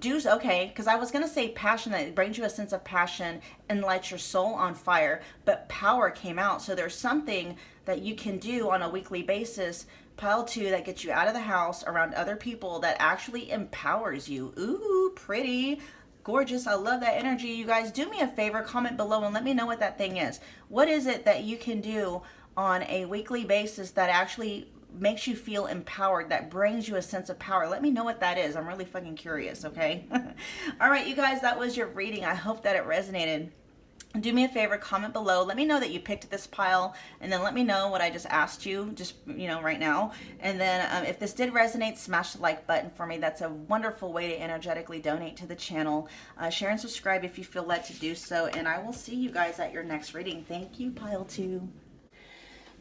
S1: okay, because I was going to say passion, that brings you a sense of passion and lights your soul on fire, but power came out. So there's something that you can do on a weekly basis, pile 2, that gets you out of the house around other people that actually empowers you. Ooh, pretty, gorgeous. I love that energy. You guys, do me a favor, comment below and let me know what that thing is. What is it that you can do on a weekly basis that actually makes you feel empowered, that brings you a sense of power? Let me know what that is. I'm really fucking curious, okay? All right, you guys, that was your reading. I hope that it resonated. Do me a favor, comment below. Let me know that you picked this pile, and then let me know what I just asked you, just, you know, right now. And then if this did resonate, smash the like button for me. That's a wonderful way to energetically donate to the channel. Share and subscribe if you feel led to do so, and I will see you guys at your next reading. Thank you, pile 2.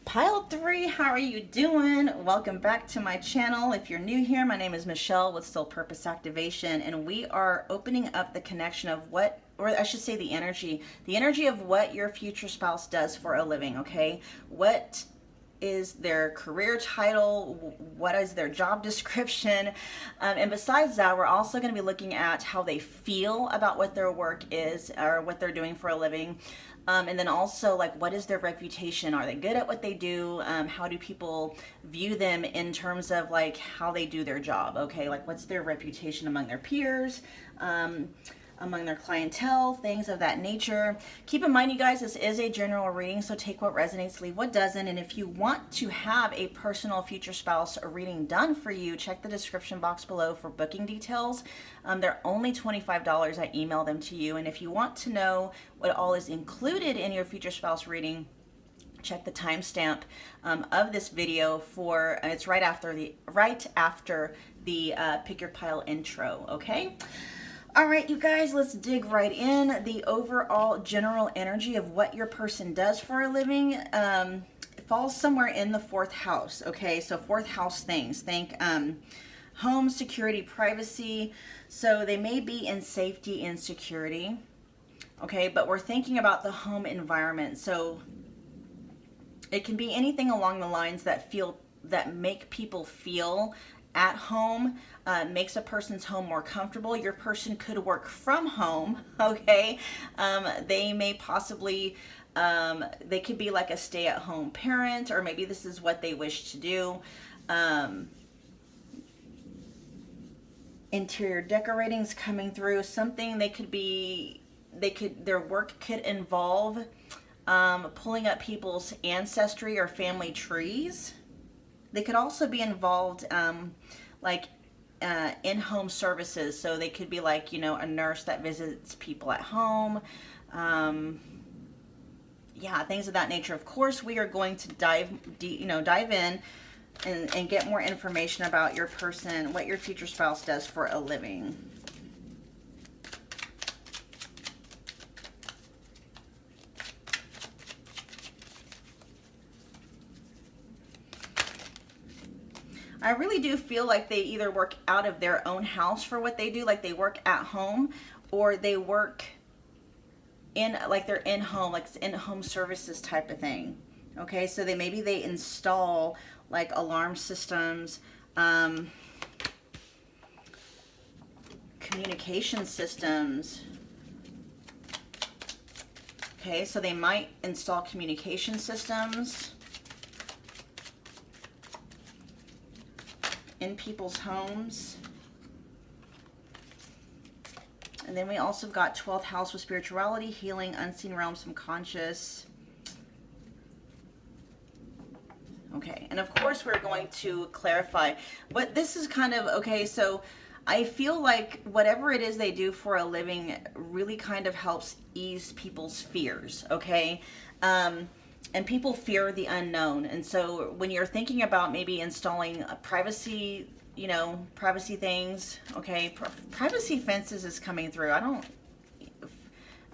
S1: Pile 3, how are you doing? Welcome back to my channel. If you're new here, my name is Michelle with Soul Purpose Activation, and we are opening up the connection of what, or I should say the energy of what your future spouse does for a living, okay? What is their career title? What is their job description? And besides that, we're also going to be looking at how they feel about what their work is or what they're doing for a living. And then also, like, what is their reputation? Are they good at what they do? How do people view them in terms of like how they do their job? Okay, like what's their reputation among their peers, among their clientele, things of that nature. Keep in mind, you guys, this is a general reading, so take what resonates, leave what doesn't. And if you want to have a personal future spouse reading done for you, check the description box below for booking details. They're only $25. I email them to you. And if you want to know what all is included in your future spouse reading, check the timestamp of this video for it's right after the pick your pile intro. Okay. All right, you guys, let's dig right in. The overall general energy of what your person does for a living falls somewhere in the 4th house. Okay, so 4th house things. Think Home, security, privacy. So they may be in safety and security. Okay, but we're thinking about the home environment. So it can be anything along the lines that make people feel at home, makes a person's home more comfortable. Your person could work from home, okay? They may possibly, they could be like a stay-at-home parent, or maybe this is what they wish to do. Interior decorating's coming through. Something their work could involve pulling up people's ancestry or family trees. They could also be involved in-home services. So they could be like, a nurse that visits people at home. Yeah, things of that nature. Of course, we are going to dive in and get more information about your person, what your future spouse does for a living. I really do feel like they either work out of their own house for what they do, like they work at home, or they work they're in home, like in home services type of thing. Okay, so maybe they install like alarm systems, communication systems. Okay, so they might install communication systems in people's homes. And then we also got 12th house with spirituality, healing, unseen realms, subconscious. Okay, and of course we're going to clarify what this is kind of, okay, so I feel like whatever it is they do for a living really kind of helps ease people's fears, okay? And people fear the unknown. And so when you're thinking about maybe installing a privacy, privacy things, okay, privacy fences is coming through.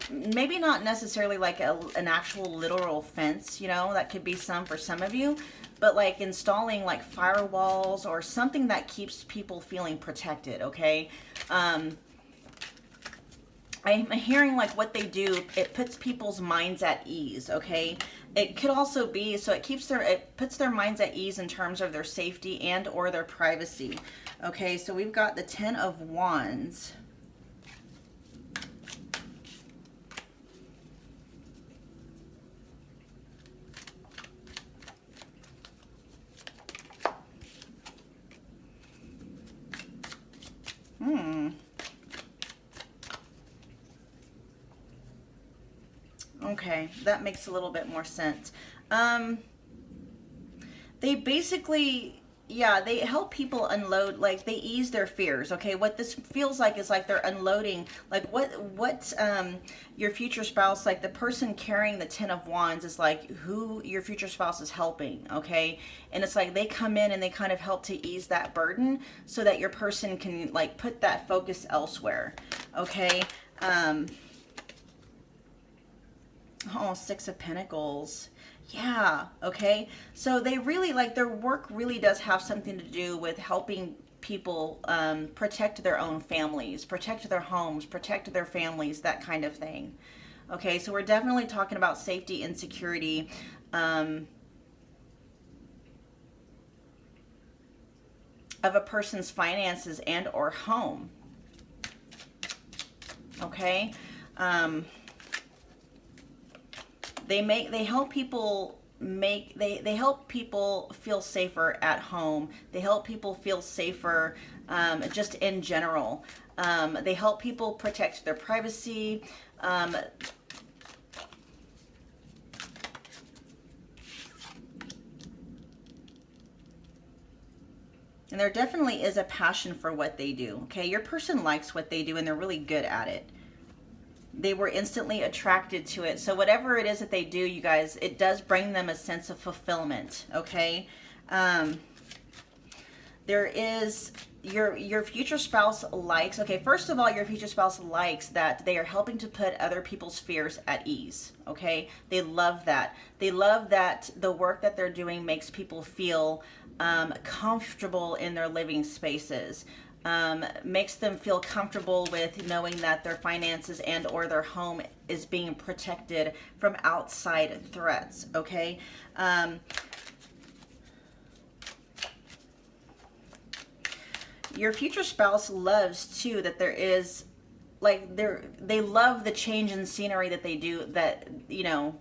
S1: Maybe not necessarily like an actual literal fence, that could be for some of you, but like installing like firewalls or something that keeps people feeling protected, okay? I'm hearing like what they do, it puts people's minds at ease, okay? It could also be, so it puts their minds at ease in terms of their safety and or their privacy. Okay, so we've got the 10 of Wands. Okay, that makes a little bit more sense. They basically, they help people unload, like they ease their fears. Okay, what this feels like is like they're unloading, like what your future spouse, like the person carrying the 10 of Wands is like who your future spouse is helping, okay? And it's like they come in and they kind of help to ease that burden so that your person can like put that focus elsewhere, okay? Oh, 6 of Pentacles. Yeah, okay. So they really, like, their work really does have something to do with helping people protect their own families, protect their homes, protect their families, that kind of thing. Okay, so we're definitely talking about safety and security. Of a person's finances and or home. Okay. They help people feel safer at home. They help people feel safer just in general. They help people protect their privacy. And there definitely is a passion for what they do. Okay, your person likes what they do and they're really good at it. They were instantly attracted to it. So whatever it is that they do, you guys, it does bring them a sense of fulfillment, okay? there is your future spouse likes, okay, first of all, your future spouse likes that they are helping to put other people's fears at ease, okay? They love that. They love that the work that they're doing makes people feel comfortable in their living spaces. Makes them feel comfortable with knowing that their finances and or their home is being protected from outside threats, okay? Your future spouse loves too that there is, like, they love the change in scenery that they do, that, you know,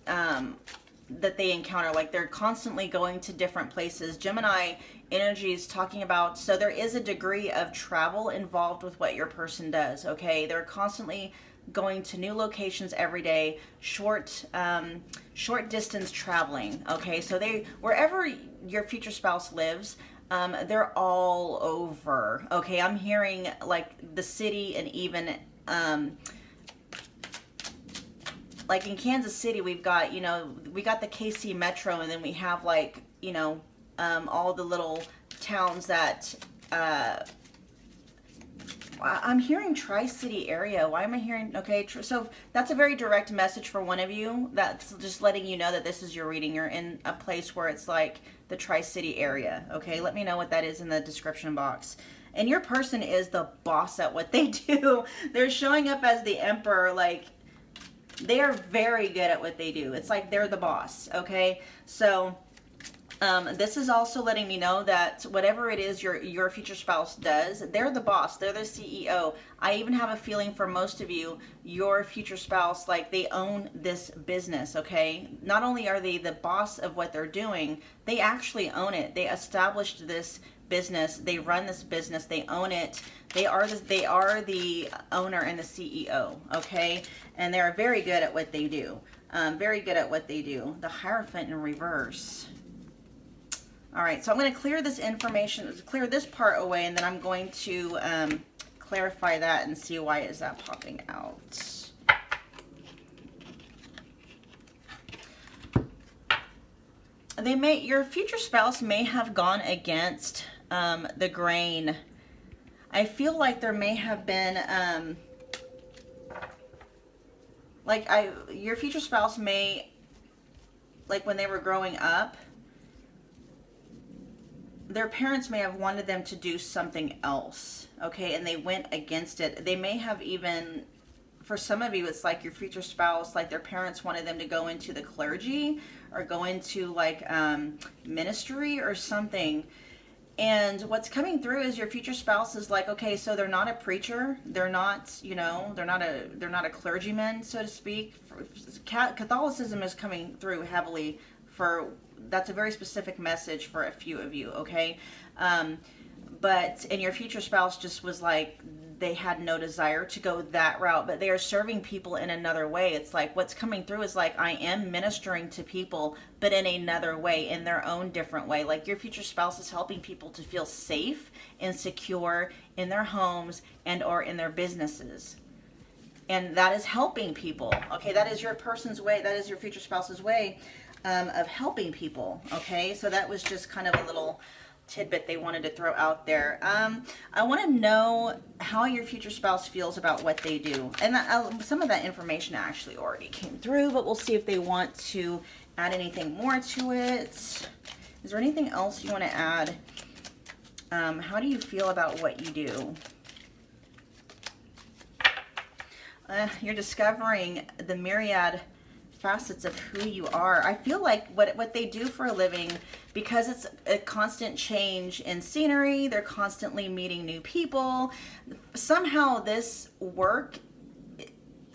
S1: that they encounter. Like, they're constantly going to different places. Gemini energy is talking about, so there is a degree of travel involved with what your person does, okay? They're constantly going to new locations every day, short distance traveling, okay? So wherever your future spouse lives, they're all over, okay? I'm hearing like the city, and even like in Kansas City, we've got, you know, we got the KC Metro, and then we have, like, you know, all the little towns that, I'm hearing Tri-City area. Why am I hearing, okay, so that's a very direct message for one of you. That's just letting you know that this is your reading. You're in a place where it's like the Tri-City area, okay? Let me know what that is in the description box. And your person is the boss at what they do. They're showing up as the emperor, like, they are very good at what they do. It's like they're the boss, okay? So this is also letting me know that whatever it is your future spouse does, they're the boss. They're the CEO. I even have a feeling for most of you, your future spouse, like, they own this business, okay? Not only are they the boss of what they're doing, they actually own it. They established this business. They run this business. They own it. They are the owner and the CEO, okay? And they're very good at what they do. Very good at what they do. The Hierophant in reverse. All right, so I'm going to clear this information, clear this part away, and then I'm going to clarify that and see why is that popping out. Your future spouse may have gone against the grain. I feel like there may have been, your future spouse may, like, when they were growing up, their parents may have wanted them to do something else, okay, and they went against it. They may have even, for some of you, it's like your future spouse, like, their parents wanted them to go into the clergy or go into, like, ministry or something. And what's coming through is your future spouse is like, okay, so they're not a preacher, they're not, you know, they're not a clergyman, so to speak. Catholicism is coming through heavily for, that's a very specific message for a few of you, okay? And your future spouse just was like, they had no desire to go that route, but they are serving people in another way. It's like what's coming through is like, I am ministering to people, but in another way, in their own different way. Like, your future spouse is helping people to feel safe and secure in their homes and or in their businesses. And that is helping people, okay? That is your person's way. That is your future spouse's way of helping people, okay? So that was just kind of a little tidbit they wanted to throw out there. I want to know how your future spouse feels about what they do. And some of that information actually already came through, but we'll see if they want to add anything more to it. Is there anything else you want to add? How do you feel about what you do? You're discovering the myriad facets of who you are. I feel like what they do for a living, because it's a constant change in scenery, they're constantly meeting new people. Somehow this work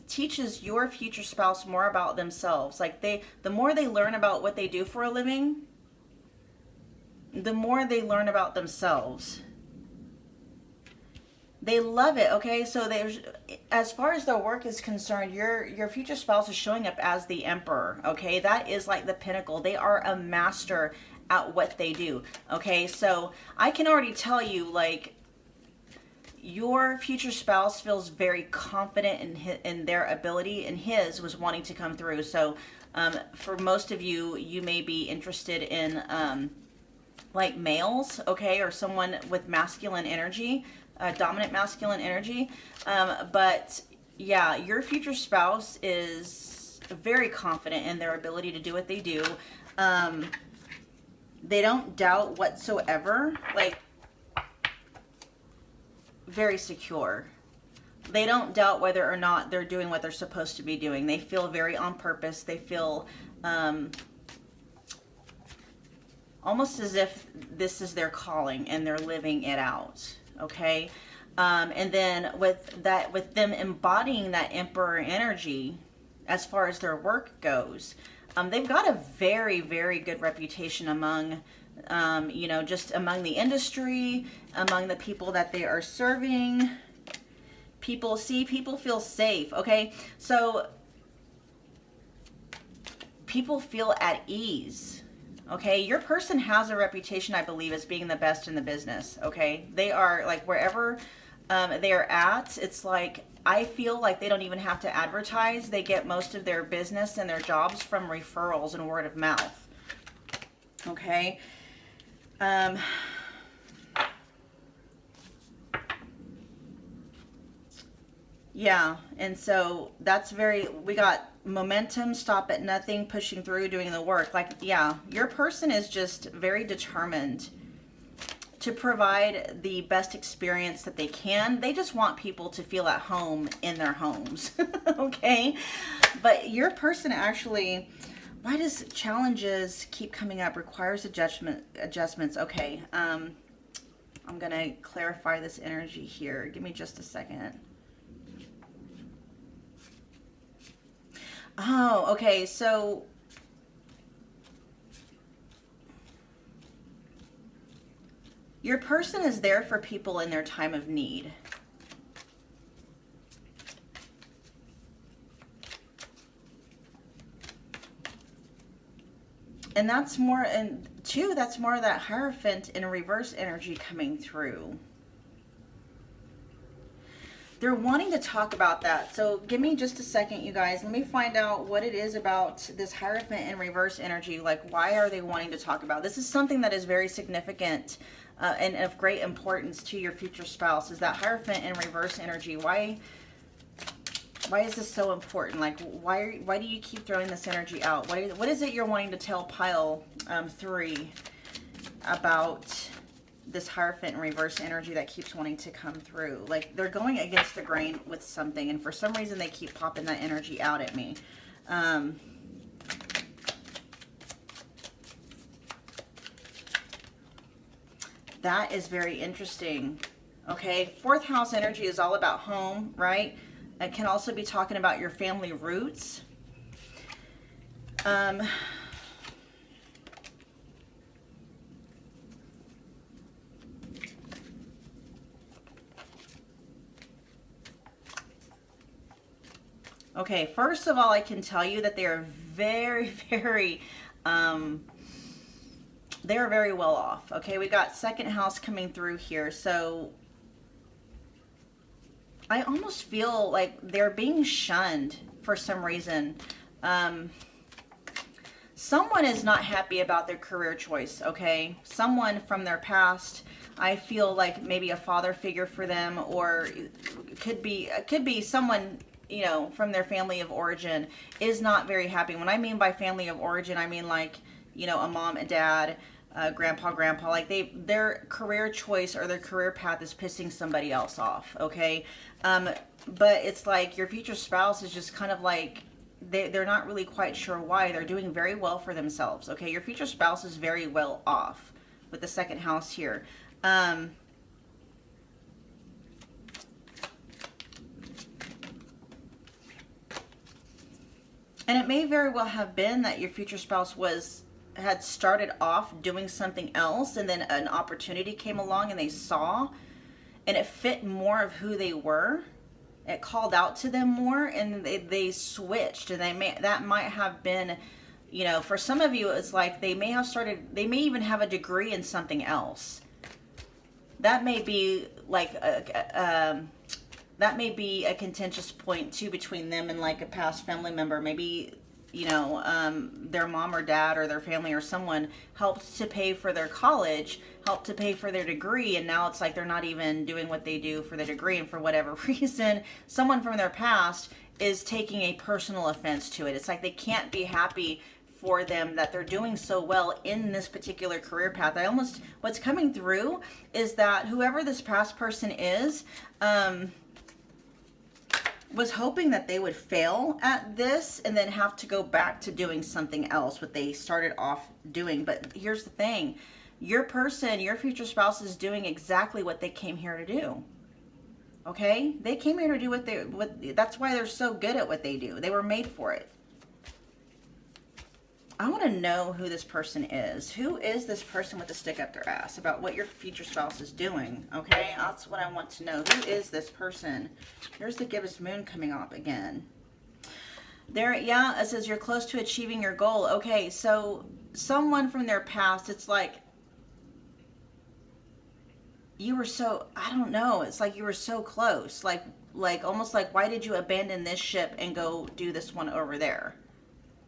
S1: teaches your future spouse more about themselves. Like, the more they learn about what they do for a living, the more they learn about themselves. They love it, okay? So as far as their work is concerned, your future spouse is showing up as the emperor, okay? That is like the pinnacle. They are a master at what they do, okay? So I can already tell you, like, your future spouse feels very confident in their ability, and his was wanting to come through. So for most of you, you may be interested in like males, okay, or someone with masculine energy, dominant masculine energy. But yeah, your future spouse is very confident in their ability to do what they do. They don't doubt whatsoever, like very secure. They don't doubt whether or not they're doing what they're supposed to be doing. They feel very on purpose. They feel almost as if this is their calling and they're living it out. Okay. And then with them embodying that emperor energy, as far as their work goes, they've got a very, very good reputation among, just among the industry, among the people that they are serving. People feel safe. Okay. So people feel at ease. Okay, your person has a reputation, I believe, as being the best in the business. Okay, they are like wherever they are at, it's like I feel like they don't even have to advertise. They get most of their business and their jobs from referrals and word of mouth. Okay. Yeah, and so that's we got momentum, stop at nothing, pushing through, doing the work. Like, yeah, your person is just very determined to provide the best experience that they can. They just want people to feel at home in their homes. Okay, but your person actually, why does challenges keep coming up? Requires adjustments. Okay, I'm gonna clarify this energy here. Give me just a second. Oh, okay. So your person is there for people in their time of need. And that's more, and two, that's more of that Hierophant in reverse energy coming through. They're wanting to talk about that. So give me just a second, you guys. Let me find out what it is about this Hierophant in reverse energy. Like, why are they wanting to talk about? This is something that is very significant and of great importance to your future spouse, is that Hierophant in reverse energy. Why is this so important? Like, why do you keep throwing this energy out? What is it you're wanting to tell pile 3 about this Hierophant in reverse energy that keeps wanting to come through? Like, they're going against the grain with something, and for some reason they keep popping that energy out at me. That is very interesting. Okay, 4th house energy is all about home, right? It can also be talking about your family roots. Okay, first of all, I can tell you that they are very, very, they are very well off. Okay, we got 2nd house coming through here. So I almost feel like they're being shunned for some reason. Someone is not happy about their career choice, okay? Someone from their past, I feel like maybe a father figure for them, or it could be someone, you know, from their family of origin is not very happy. When I mean by family of origin, I mean like, you know, a mom, a dad, grandpa, like their career choice or their career path is pissing somebody else off, okay? But it's like your future spouse is just kind of like, they're not really quite sure why. They're doing very well for themselves, okay? Your future spouse is very well off with the 2nd house here. And it may very well have been that your future spouse had started off doing something else, and then an opportunity came along and they saw, and it fit more of who they were. It called out to them more, and they switched, and that might have been, you know, for some of you, it's like they may even have a degree in something else. That may be like that may be a contentious point too between them and like a past family member. Maybe their mom or dad or their family or someone helped to pay for their college, helped to pay for their degree, and now it's like they're not even doing what they do for the degree, and for whatever reason, someone from their past is taking a personal offense to it. It's like they can't be happy for them that they're doing so well in this particular career path. What's coming through is that whoever this past person is, was hoping that they would fail at this and then have to go back to doing something else, what they started off doing. But here's the thing. Your person, your future spouse, is doing exactly what they came here to do. Okay? They came here to do that's why they're so good at what they do. They were made for it. I want to know who this person is. Who is this person with the stick up their ass about what your future spouse is doing? Okay, that's what I want to know. Who is this person? Here's the gibbous moon coming up again. There, yeah, it says you're close to achieving your goal. Okay, so someone from their past, it's like you were so, I don't know, it's like you were so close. Like almost like, why did you abandon this ship and go do this one over there?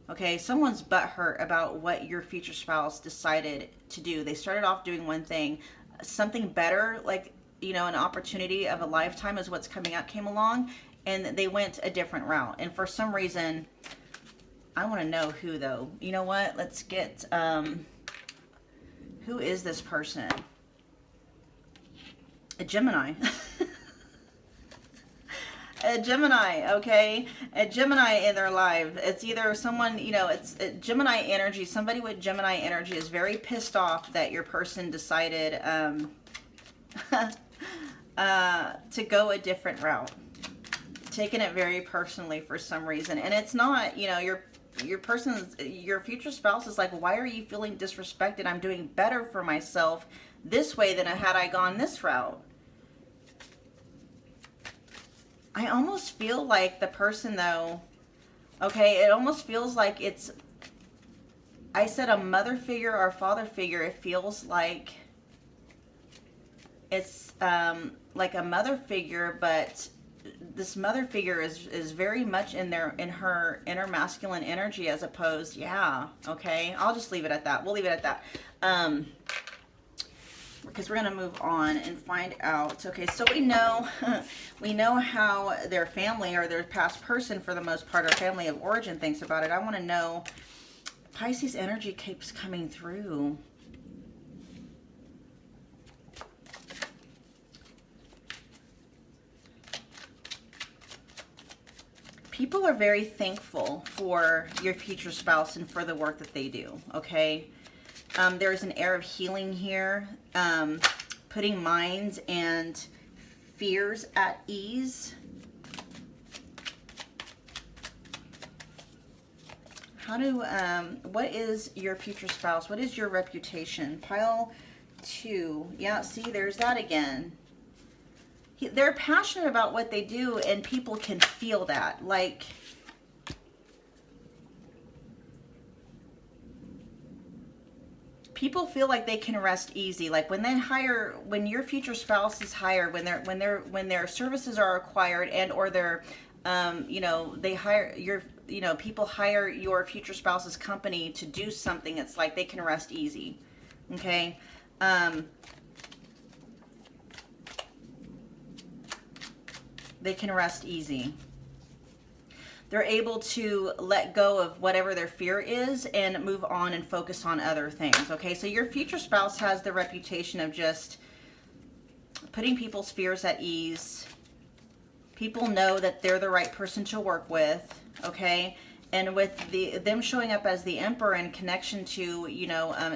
S1: Okay, someone's butthurt about what your future spouse decided to do. They started off doing one thing. Something better, like, an opportunity of a lifetime is what's coming up, came along, and they went a different route. And for some reason, I want to know who, though. You know what? Let's get, who is this person? A Gemini. A Gemini, okay? A Gemini in their life. It's either someone, it's Gemini energy. Somebody with Gemini energy is very pissed off that your person decided to go a different route. Taking it very personally for some reason. And it's not, your future spouse is like, why are you feeling disrespected? I'm doing better for myself this way than had I gone this route. I almost feel like the person, though, okay, it almost feels like it's, I said a mother figure or a father figure. It feels like it's like a mother figure, but this mother figure is very much in her inner masculine energy, as opposed, yeah, okay, I'll just leave it at that. We'll leave it at that. Because we're going to move on and find out. Okay, so we know how their family or their past person, for the most part, or family of origin, thinks about it. I want to know, Pisces energy keeps coming through. People are very thankful for your future spouse and for the work that they do, okay? There's an air of healing here, putting minds and fears at ease. What is your future spouse? What is your reputation? Pile 2. Yeah, see, there's that again. They're passionate about what they do, and people can feel that. Like, people feel like they can rest easy. Like when your future spouse is hired, when their services are acquired, and or they're, they hire people hire your future spouse's company to do something. It's like they can rest easy. Okay. They can rest easy. They're able to let go of whatever their fear is and move on and focus on other things. Okay, so your future spouse has the reputation of just putting people's fears at ease. People know that they're the right person to work with. Okay, and with them showing up as the Emperor in connection to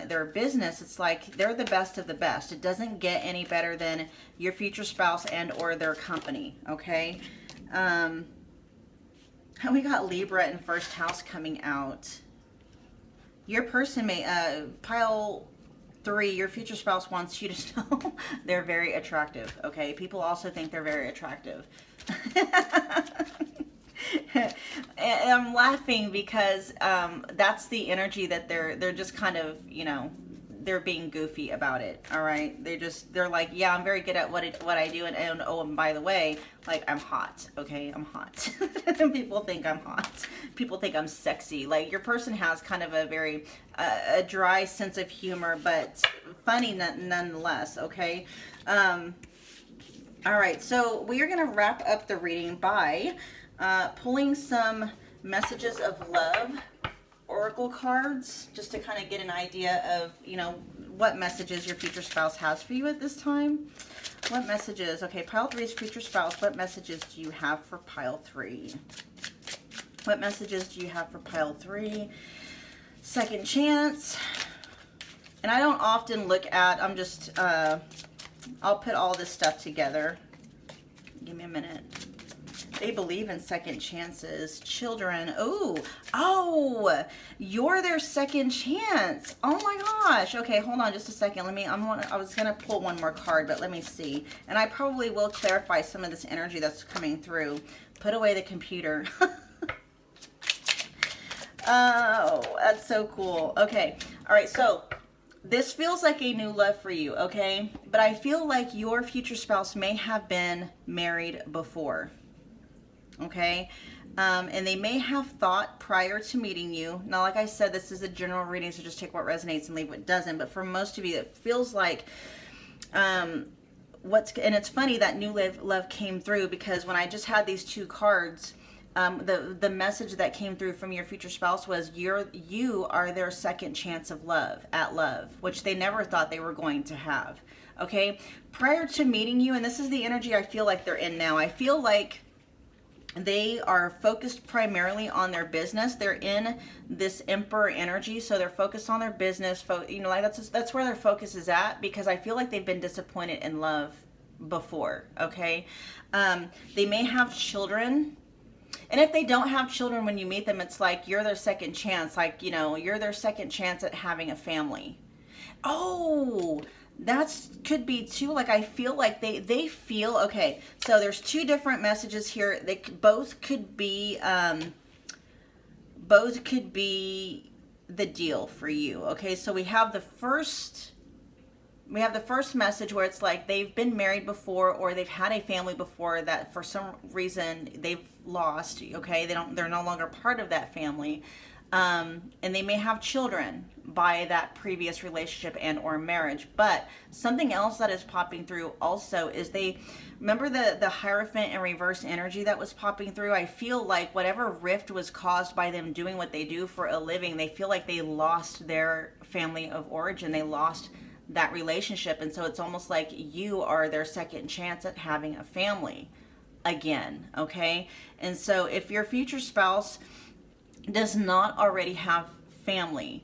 S1: their business, it's like they're the best of the best. It doesn't get any better than your future spouse and or their company. Okay. We got Libra in first house coming out. Your person may, pile 3, your future spouse wants you to know they're very attractive, okay? People also think they're very attractive. And I'm laughing because that's the energy that they're just kind of, they're being goofy about it. All right, they're like, yeah, I'm very good at what I do, and oh, and by the way, like, I'm hot. Okay, I'm hot. People think I'm hot. People think I'm sexy. Like, your person has kind of a very a dry sense of humor, but funny nonetheless. Okay. All right, so we are going to wrap up the reading by pulling some messages of love oracle cards, just to kind of get an idea of, you know, what messages your future spouse has for you at this time. What messages? Okay, pile 3 is future spouse. What messages do you have for pile 3? What messages do you have for pile 3? Second chance. And I don't often look at, I'm just, I'll put all this stuff together. Give me a minute. They believe in second chances. Children. Oh, you're their second chance. Oh my gosh. Okay, hold on just a second. I was going to pull one more card, but let me see. And I probably will clarify some of this energy that's coming through. Put away the computer. Oh, that's so cool. Okay. All right. So this feels like a new love for you. Okay. But I feel like your future spouse may have been married before. Okay. And they may have thought prior to meeting you. Now, like I said, this is a general reading, so just take what resonates and leave what doesn't. But for most of you, it feels like, and it's funny that new love came through, because when I just had these 2 cards, the message that came through from your future spouse was you are their second chance of love, which they never thought they were going to have. Okay. Prior to meeting you, and this is the energy I feel like they're in now. I feel like they are focused primarily on their business. They're in this emperor energy, so they're focused on their business. You know, like that's where their focus is at, because I feel like they've been disappointed in love before. Okay, they may have children, and if they don't have children when you meet them, it's like you're their second chance. Like, you know, you're their second chance at having a family. Oh, that could be too. Like, I feel like they feel, okay, so there's 2 different messages here. They both could be the deal for you. Okay, so we have the first message where it's like they've been married before, or they've had a family before that for some reason they've lost. Okay, they're no longer part of that family. And they may have children by that previous relationship and or marriage. But something else that is popping through also is remember the Hierophant and reverse energy that was popping through. I feel like whatever rift was caused by them doing what they do for a living, they feel like they lost their family of origin. They lost that relationship. And so it's almost like you are their second chance at having a family again. Okay. And so if your future spouse does not already have family,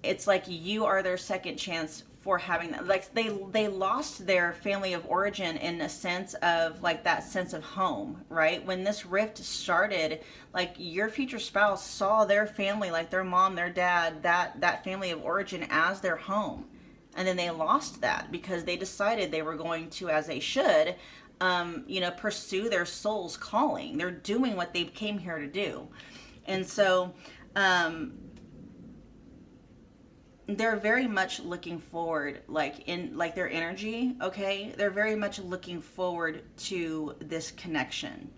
S1: it's like you are their second chance for having that. Like they lost their family of origin in a sense of like that sense of home, right? When this rift started, like your future spouse saw their family, like their mom, their dad, that family of origin as their home. And then they lost that because they decided they were going to, as they should, pursue their soul's calling. They're doing what they came here to do. And so, they're very much looking forward, like their energy, okay? They're very much looking forward to this connection.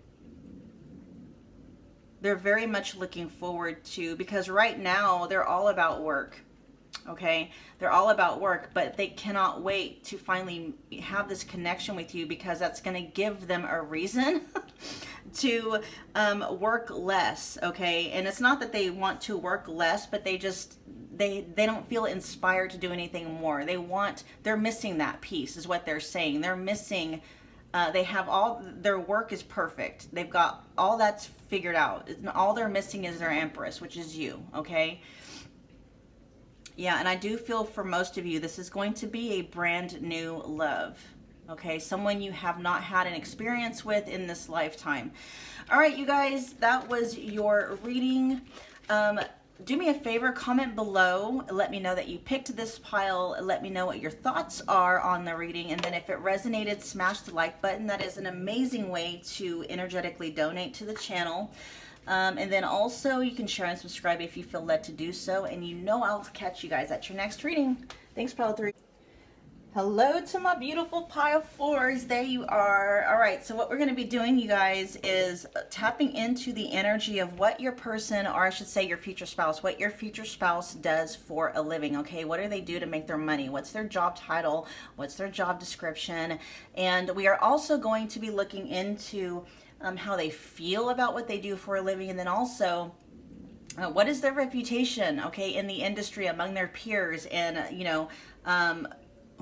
S1: They're very much looking forward to, because right now they're all about work. Okay, they're all about work, but they cannot wait to finally have this connection with you, because that's going to give them a reason to work less. Okay, and it's not that they want to work less, but they don't feel inspired to do anything more. They're missing that piece, is what they're saying. They're missing. They have their work is perfect. They've got all that's figured out. All they're missing is their empress, which is you. Okay. Yeah, and I do feel for most of you, this is going to be a brand new love. Okay, someone you have not had an experience with in this lifetime. All right, you guys, that was your reading. Do me a favor, comment below. Let me know that you picked this pile. Let me know what your thoughts are on the reading. And then if it resonated, smash the like button. That is an amazing way to energetically donate to the channel. And then also you can share and subscribe if you feel led to do so. And you know I'll catch you guys at your next reading. Thanks, Pile 3. Hello to my beautiful Pile 4s. There you are. All right, so what we're going to be doing, you guys, is tapping into the energy of what your person, or I should say your future spouse, what your future spouse does for a living, okay? What do they do to make their money? What's their job title? What's their job description? And we are also going to be looking into how they feel about what they do for a living, and then also what is their reputation, okay, in the industry among their peers and,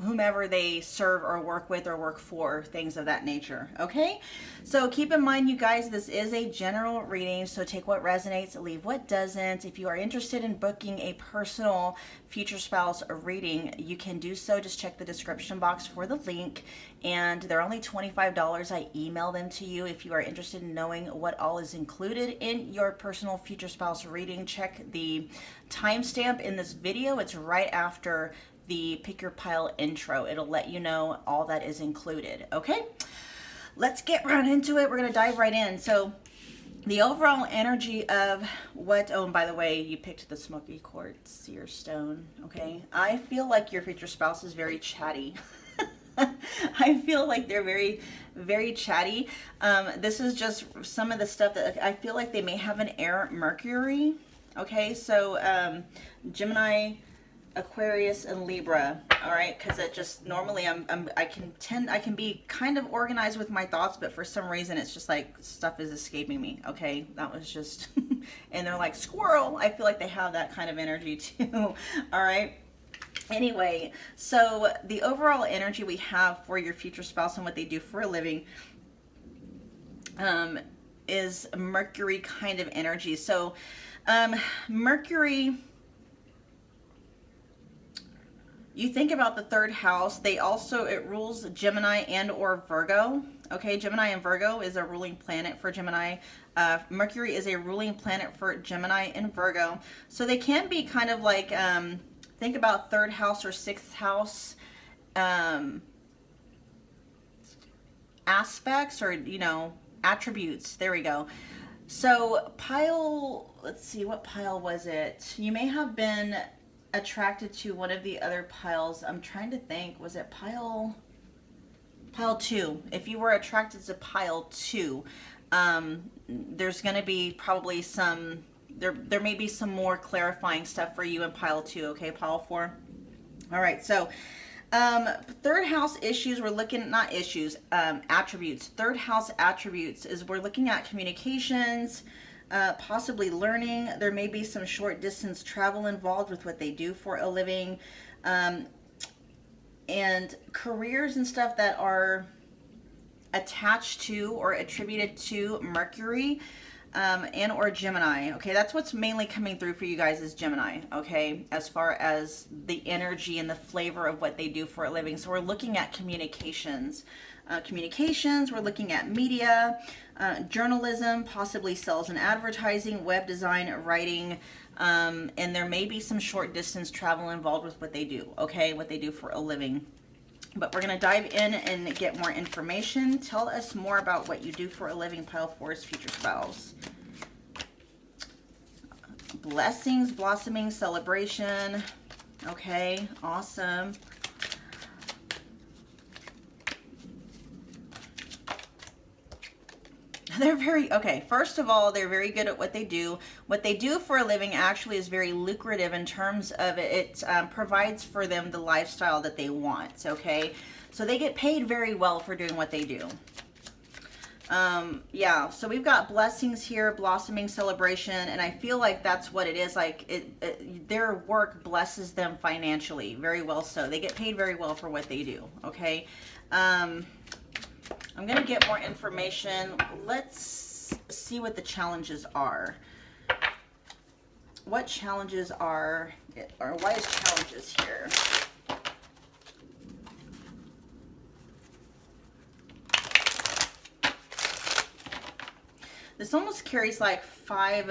S1: whomever they serve or work with or work for, things of that nature. Okay, so keep in mind, you guys, this is a general reading, so take what resonates, leave what doesn't. If you are interested in booking a personal future spouse reading, you can do so. Just check the description box for the link, and they're only $25. I email them to you. If you are interested in knowing what all is included in your personal future spouse reading, check the timestamp in this video. It's right after the Pick Your Pile intro. It'll let you know all that is included. Okay, let's get right into it. We're going to dive right in. So the overall energy of what, oh, and by the way, you picked the Smoky Quartz Seer Stone. Okay, I feel like your future spouse is very chatty. I feel like they're very, very chatty. This is just some of the stuff that I feel like they may have an air Mercury. Okay, so Gemini, Aquarius, and Libra. All right, because it just normally I can be kind of organized with my thoughts, but for some reason it's just like stuff is escaping me. Okay, that was just and they're like squirrel. I feel like they have that kind of energy too. All right. Anyway, so the overall energy we have for your future spouse and what they do for a living is Mercury kind of energy. So Mercury, you think about the third house, it rules Gemini and or Virgo. Okay, Gemini and Virgo is a ruling planet for Gemini. Mercury is a ruling planet for Gemini and Virgo. So they can be kind of like, think about third house or sixth house aspects or, attributes. There we go. So let's see, what pile was it? You may have been attracted to one of the other piles. I'm trying to think, was it pile 2? If you were attracted to pile 2, there's going to be probably there may be some more clarifying stuff for you in pile 2. Okay, pile 4. All right, so third house issues, we're looking, not issues, attributes. Third house attributes is we're looking at communications, possibly learning. There may be some short distance travel involved with what they do for a living, and careers and stuff that are attached to or attributed to Mercury and or Gemini. Okay, that's what's mainly coming through for you guys is Gemini. Okay, as far as the energy and the flavor of what they do for a living. So we're looking at communications. We're looking at media, journalism, possibly sales and advertising, web design, writing, and there may be some short distance travel involved with what they do, okay, what they do for a living. But we're going to dive in and get more information. Tell us more about what you do for a living, pile 4's future spouse. Blessings, blossoming, celebration. Okay, awesome. They're first of all, they're very good at what they do. What they do for a living actually is very lucrative in terms of it provides for them the lifestyle that they want, okay? So they get paid very well for doing what they do. Yeah, so we've got blessings here, blossoming, celebration, and I feel like that's what it is. Like their work blesses them financially, very well so. They get paid very well for what they do, okay? I'm going to get more information. Let's see what the challenges are. What challenges are, or why is challenges here? This almost carries like I'm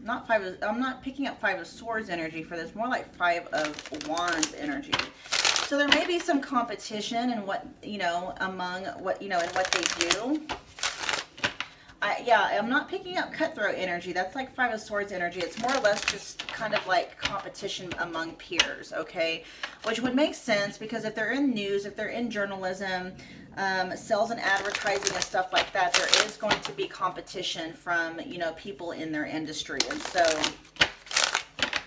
S1: not picking up 5 of Swords energy for this, more like 5 of Wands energy. So there may be some competition in what, among what, in what they do. Yeah, I'm not picking up cutthroat energy. That's like Five of Swords energy. It's more or less just kind of like competition among peers, okay? Which would make sense because if they're in news, if they're in journalism, sales and advertising and stuff like that, there is going to be competition from, you know, people in their industry. And so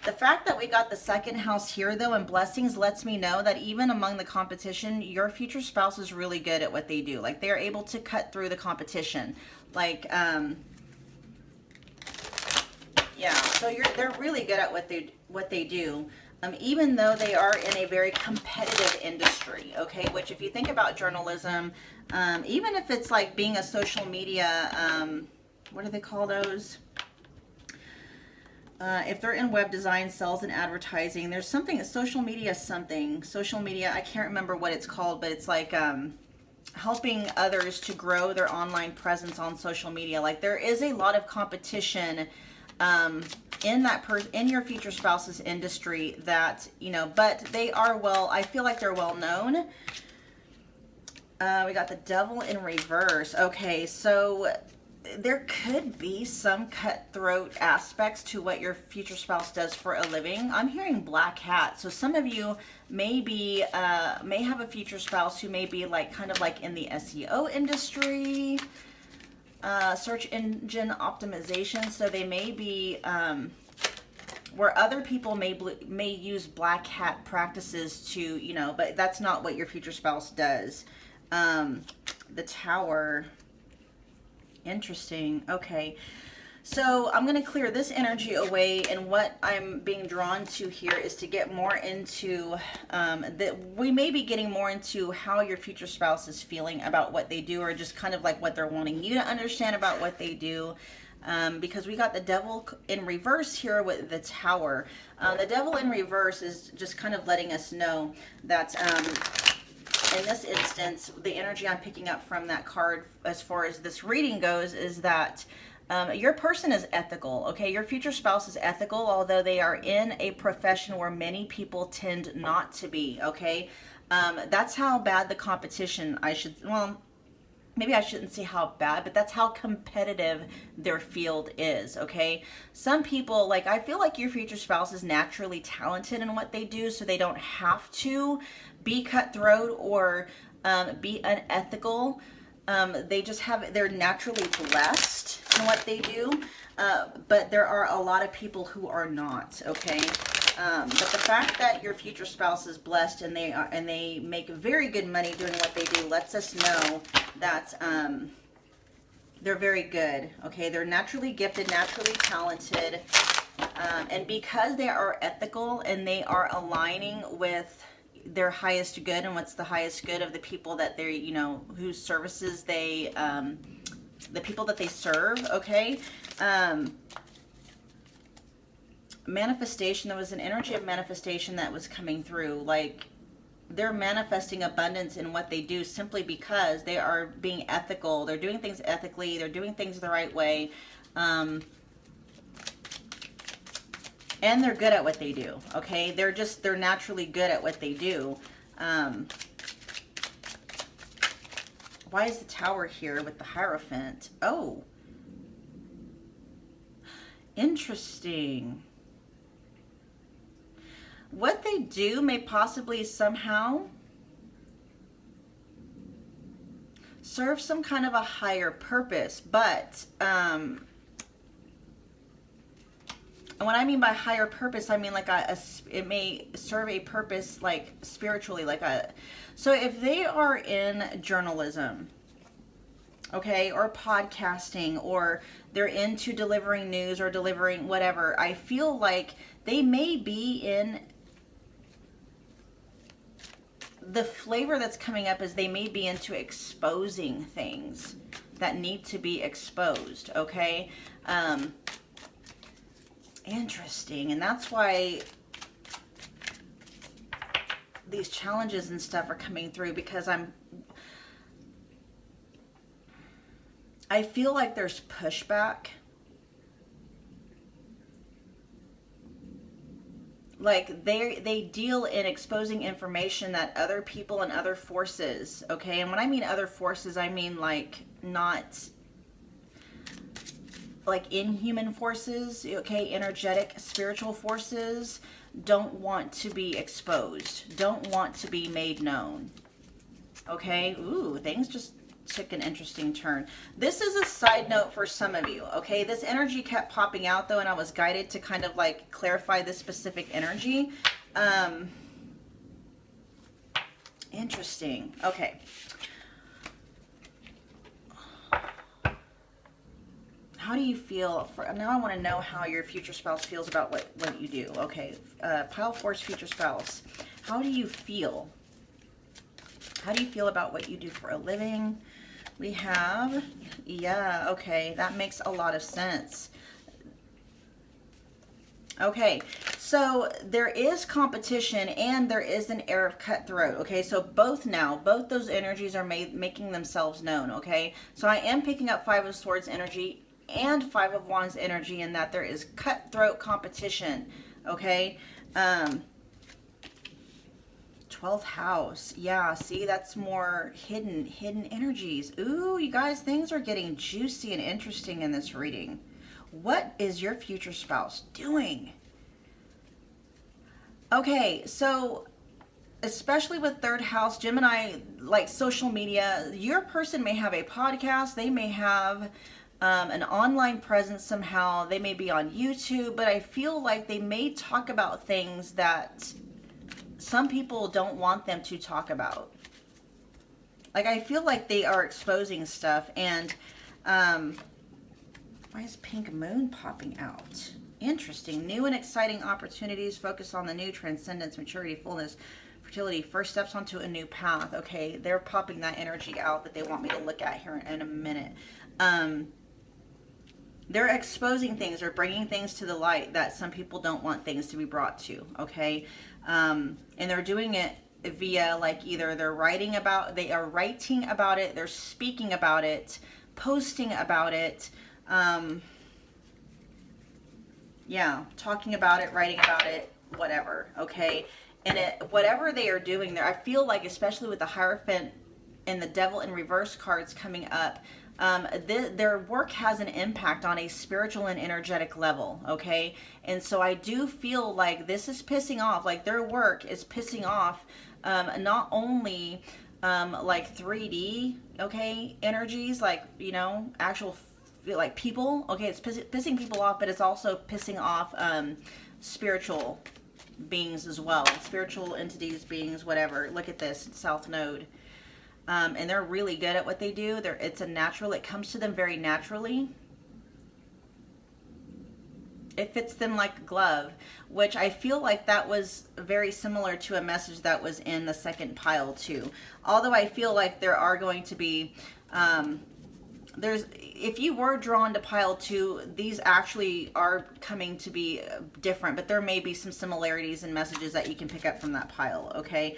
S1: the fact that we got the second house here, though, and blessings lets me know that even among the competition, your future spouse is really good at what they do. Like, they're able to cut through the competition. Like, yeah, so they're really good at what they do. Even though they are in a very competitive industry, okay? Which, if you think about journalism, even if it's like being a social media, what do they call those? If they're in web design, sales and advertising, there's something, social media, I can't remember what it's called, but it's like helping others to grow their online presence on social media. Like, there is a lot of competition in your future spouse's industry that, you know, but they are I feel like they're well known. We got the Devil in reverse. Okay, so there could be some cutthroat aspects to what your future spouse does for a living. I'm hearing black hat. So some of you may have a future spouse who may be like kind of like in the SEO industry, search engine optimization. So they may be where other people may use black hat practices to, you know, but that's not what your future spouse does. The Tower. Interesting. Okay. So I'm going to clear this energy away, and what I'm being drawn to here is to get more into we may be getting more into how your future spouse is feeling about what they do, or just kind of like what they're wanting you to understand about what they do. Because we got the Devil in reverse here with the Tower. The Devil in reverse is just kind of letting us know that in this instance, the energy I'm picking up from that card as far as this reading goes is that your person is ethical, okay? Your future spouse is ethical, although they are in a profession where many people tend not to be, okay? That's how bad the competition, maybe I shouldn't say how bad, but that's how competitive their field is, okay? Some people, like, I feel like your future spouse is naturally talented in what they do, so they don't have to be cutthroat or be unethical. They're naturally blessed in what they do, but there are a lot of people who are not, okay? But the fact that your future spouse is blessed and they make very good money doing what they do lets us know that they're very good, okay? They're naturally gifted, naturally talented, and because they are ethical and they are aligning with their highest good and what's the highest good of the people that they're, you know, whose services they, the people that they serve, okay? Manifestation, there was an energy of manifestation that was coming through. Like, they're manifesting abundance in what they do simply because they are being ethical. They're doing things ethically. They're doing things the right way. And they're good at what they do, okay? They're naturally good at what they do. Why is the Tower here with the Hierophant? Oh. Interesting. What they do may possibly somehow serve some kind of a higher purpose, but and what I mean by higher purpose, I mean like it may serve a purpose like spiritually, so if they are in journalism, okay, or podcasting, or they're into delivering news or delivering whatever, I feel like they may be in the flavor that's coming up is they may be into exposing things that need to be exposed, okay? Interesting. And that's why these challenges and stuff are coming through, because I feel like there's pushback. Like they deal in exposing information that other people and other forces, okay? And when I mean other forces, I mean like not like inhuman forces, okay, energetic, spiritual forces, don't want to be exposed, don't want to be made known. Okay, ooh, things just took an interesting turn. This is a side note for some of you, okay? This energy kept popping out though, and I was guided to kind of like clarify this specific energy. Interesting. Okay. How do you feel? Now I want to know how your future spouse feels about what you do. Okay, pile force future spouse. How do you feel? How do you feel about what you do for a living? We have, yeah, okay, that makes a lot of sense. Okay, so there is competition and there is an air of cutthroat. Okay, so both those energies are making themselves known. Okay, so I am picking up Five of Swords energy and Five of Wands energy in that there is cutthroat competition. Okay, 12th house. Yeah, see, that's more hidden energies. Ooh, you guys, things are getting juicy and interesting in this reading. What is your future spouse doing? Okay, so especially with third house, Gemini, like social media, your person may have a podcast, they may have an online presence somehow, they may be on YouTube, but I feel like they may talk about things that some people don't want them to talk about. Like, I feel like they are exposing stuff, and why is Pink Moon popping out? Interesting. New and exciting opportunities. Focus on the new. Transcendence, maturity, fullness, fertility. First steps onto a new path. Okay, they're popping that energy out that they want me to look at here in a minute. They're exposing things or bringing things to the light that some people don't want things to be brought to. Okay, and they're doing it via, like, either they are writing about it, they're speaking about it, posting about it, yeah, talking about it, writing about it, whatever. Okay, and whatever they are doing there, I feel like, especially with the Hierophant and the Devil in reverse cards coming up, their work has an impact on a spiritual and energetic level. Okay, and so I do feel like this is pissing off, like their work is pissing off not only like 3D, okay, energies, like, you know, actual like people. Okay, it's pissing people off, but it's also pissing off spiritual beings as well, spiritual entities, beings, whatever. Look at this South Node. And they're really good at what they do. It's a natural, it comes to them very naturally. It fits them like a glove, which I feel like that was very similar to a message that was in the second pile too. Although I feel like there are going to be, if you were drawn to pile 2, these actually are coming to be different, but there may be some similarities and messages that you can pick up from that pile. Okay.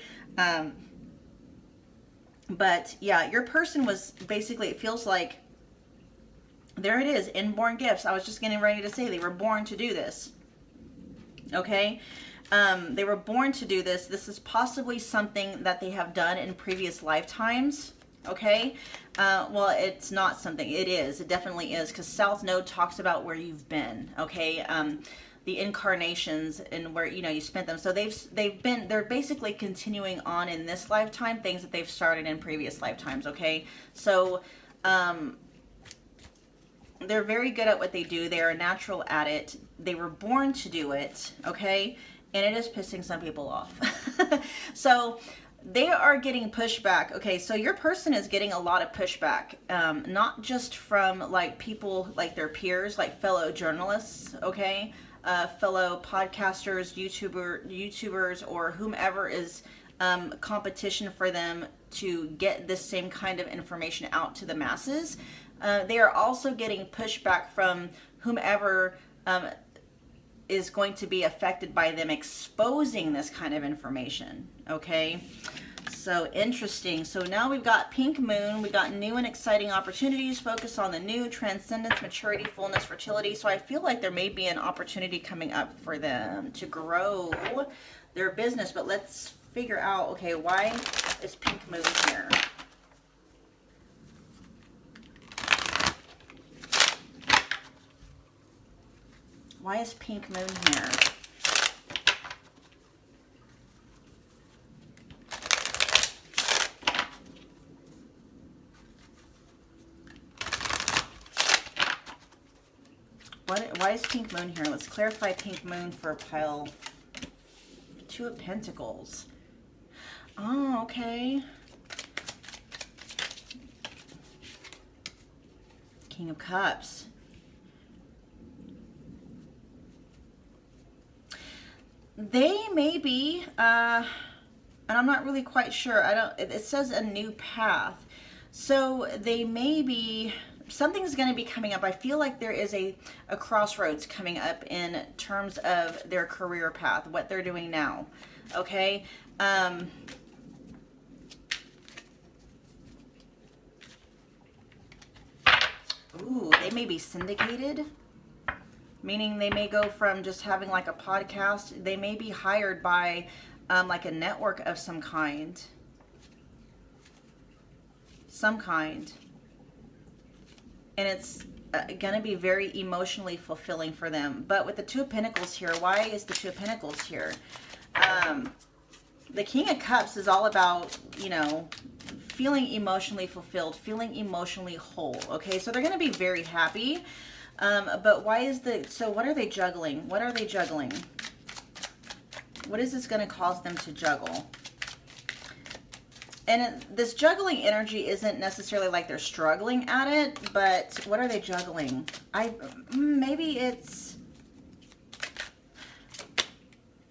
S1: But yeah, your person was basically, it feels like, there it is, inborn gifts. I was just getting ready to say they were born to do this. Okay. They were born to do this. This is possibly something that they have done in previous lifetimes. Okay. Well, it's not something, it is, it definitely is, because South Node talks about where you've been. Okay. The incarnations and where, you know, you spent them. So they're basically continuing on in this lifetime, things that they've started in previous lifetimes. Okay. So, they're very good at what they do. They are natural at it. They were born to do it. Okay. And it is pissing some people off. So they are getting pushback. Okay, so your person is getting a lot of pushback, not just from like people like their peers, like fellow journalists, okay, fellow podcasters, YouTubers, or whomever is competition for them to get this same kind of information out to the masses. They are also getting pushback from whomever is going to be affected by them exposing this kind of information. Okay, so interesting. So now we've got Pink Moon, we got new and exciting opportunities, focus on the new, transcendence, maturity, fullness, fertility. So I feel like there may be an opportunity coming up for them to grow their business, but let's figure out, okay, why is Pink Moon here? Why is pink moon here? Why is pink moon here? Let's clarify pink moon for pile 2 of Pentacles. Oh, okay. King of Cups. They may be, and I'm not really quite sure. It says a new path. So they may be, something's going to be coming up. I feel like there is a crossroads coming up in terms of their career path, what they're doing now. Okay. Ooh, they may be syndicated, meaning they may go from just having like a podcast. They may be hired by like a network of some kind. And it's going to be very emotionally fulfilling for them. But with the 2 of Pentacles here, why is the 2 of Pentacles here? The King of Cups is all about, you know, feeling emotionally fulfilled, feeling emotionally whole. Okay, so they're going to be very happy. But why is so what are they juggling? What are they juggling? What is this going to cause them to juggle? And this juggling energy isn't necessarily like they're struggling at it, but what are they juggling? Maybe it's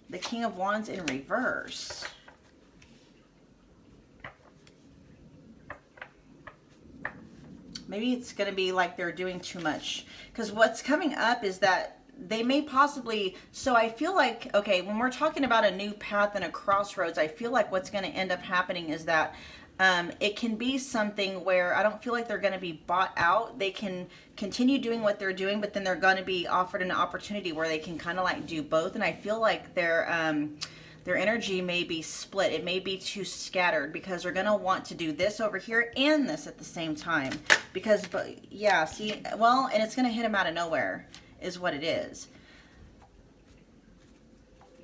S1: the King of Wands in reverse. Maybe it's going to be like they're doing too much. Because what's coming up is that they may possibly, so I feel like, okay, when we're talking about a new path and a crossroads, I feel like what's going to end up happening is that it can be something where I don't feel like they're going to be bought out. They can continue doing what they're doing, but then they're going to be offered an opportunity where they can kind of like do both. And I feel like their energy may be split. It may be too scattered because they're going to want to do this over here and this at the same time. Because, but yeah, see, well, and it's going to hit them out of nowhere is what it is.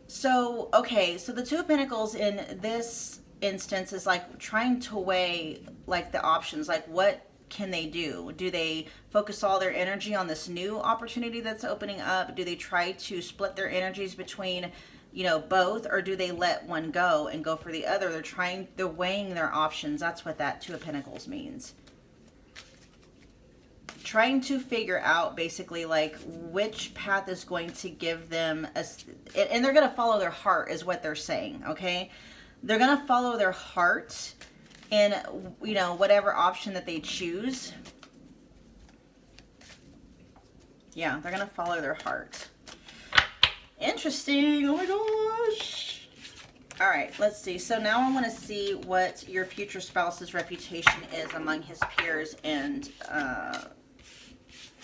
S1: So, okay, so the 2 of Pentacles in this instance is like trying to weigh like the options, like what can they do? Do they focus all their energy on this new opportunity that's opening up? Do they try to split their energies between, you know, both, or do they let one go and go for the other? They're weighing their options. That's what that 2 of Pentacles means. Trying to figure out basically like which path is going to give them and they're going to follow their heart is what they're saying. Okay, they're going to follow their heart in, you know, whatever option that they choose. Yeah, they're going to follow their heart. Interesting. Oh my gosh. All right, let's see. So now I want to see what your future spouse's reputation is among his peers and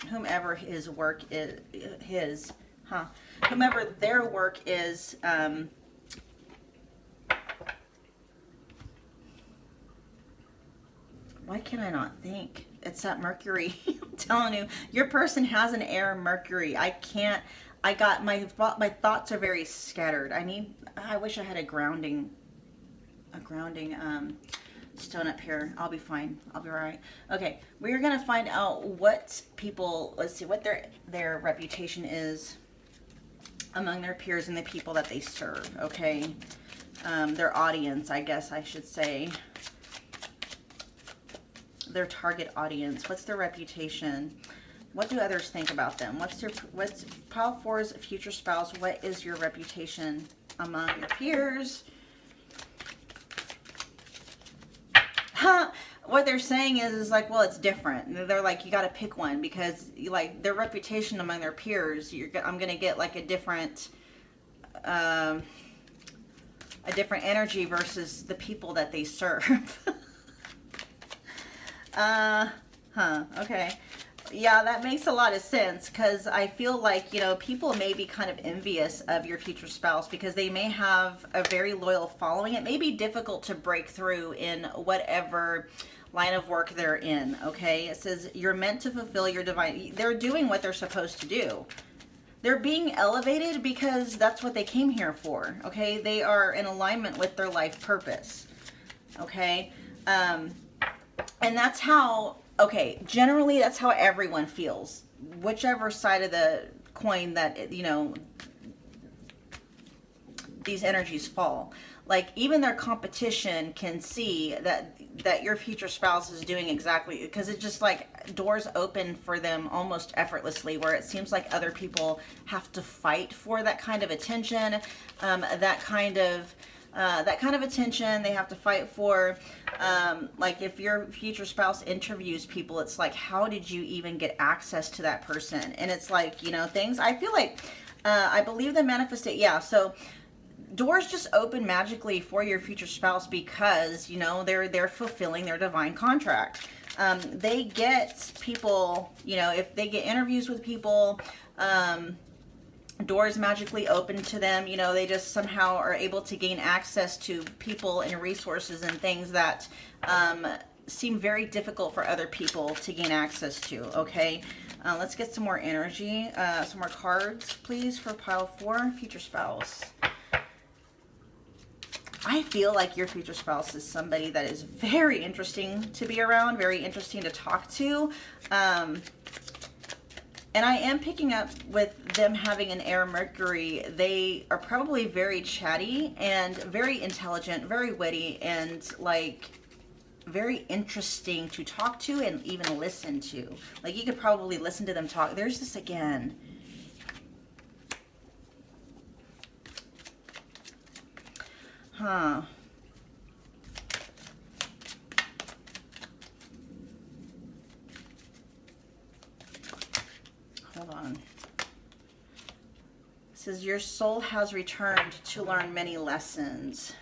S1: whomever his work is, whomever their work is. Why can I not think? It's that Mercury. I'm telling you, your person has an air Mercury. I got my thoughts are very scattered. I wish I had a grounding stone up here. I'll be fine. I'll be all right. Okay, we're gonna find out what people, let's see what their reputation is among their peers and the people that they serve. Okay, their audience, I guess I should say, their target audience. What's their reputation? What do others think about them? What's pile 4's future spouse? What is your reputation among your peers? What they're saying is like, well, it's different. They're like, you got to pick one because like their reputation among their peers, I'm going to get like a different energy versus the people that they serve. Okay. Yeah, that makes a lot of sense because I feel like, you know, people may be kind of envious of your future spouse because they may have a very loyal following. It may be difficult to break through in whatever line of work they're in, okay? It says you're meant to fulfill your divine... They're doing what they're supposed to do. They're being elevated because that's what they came here for, okay? They are in alignment with their life purpose, okay? And that's how, okay, generally that's how everyone feels. Whichever side of the coin that, you know, these energies fall. Like, even their competition can see that your future spouse is doing exactly, because it just like doors open for them almost effortlessly, where it seems like other people have to fight for that kind of attention, that kind of attention they have to fight for. Like, if your future spouse interviews people, it's like, how did you even get access to that person? And it's like, you know, things, I feel like, I believe the manifestation, yeah, so doors just open magically for your future spouse because, you know, they're fulfilling their divine contract. They get people, you know, if they get interviews with people, doors magically open to them. You know, they just somehow are able to gain access to people and resources and things that seem very difficult for other people to gain access to, okay? Let's get some more energy, some more cards, please, for pile 4, future spouse. I feel like your future spouse is somebody that is very interesting to be around, very interesting to talk to. And I am picking up with them having an air Mercury. They are probably very chatty and very intelligent, very witty, and like very interesting to talk to and even listen to. Like, you could probably listen to them talk. There's this again. Huh. Hold on. It says your soul has returned to learn many lessons.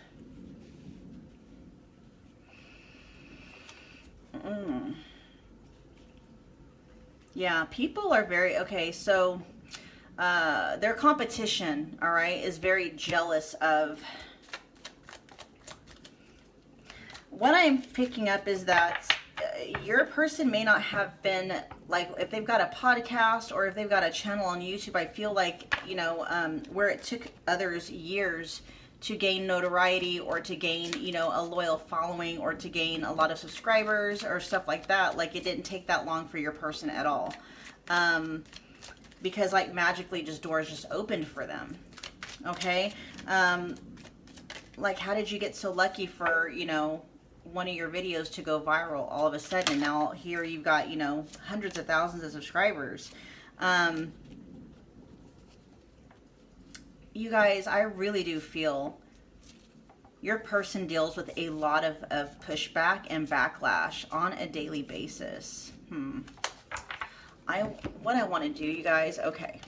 S1: Yeah, people are very, okay, so their competition, all right, is very jealous of. What I'm picking up is that your person may not have been, like, if they've got a podcast or if they've got a channel on YouTube, I feel like, you know, where it took others years to gain notoriety or to gain, you know, a loyal following or to gain a lot of subscribers or stuff like that. Like, it didn't take that long for your person at all. Because, like, magically just doors just opened for them. Okay? Like, how did you get so lucky for, you know, one of your videos to go viral all of a sudden, and now here you've got, you know, hundreds of thousands of subscribers. You guys, I really do feel your person deals with a lot of pushback and backlash on a daily basis. What I want to do, you guys, okay.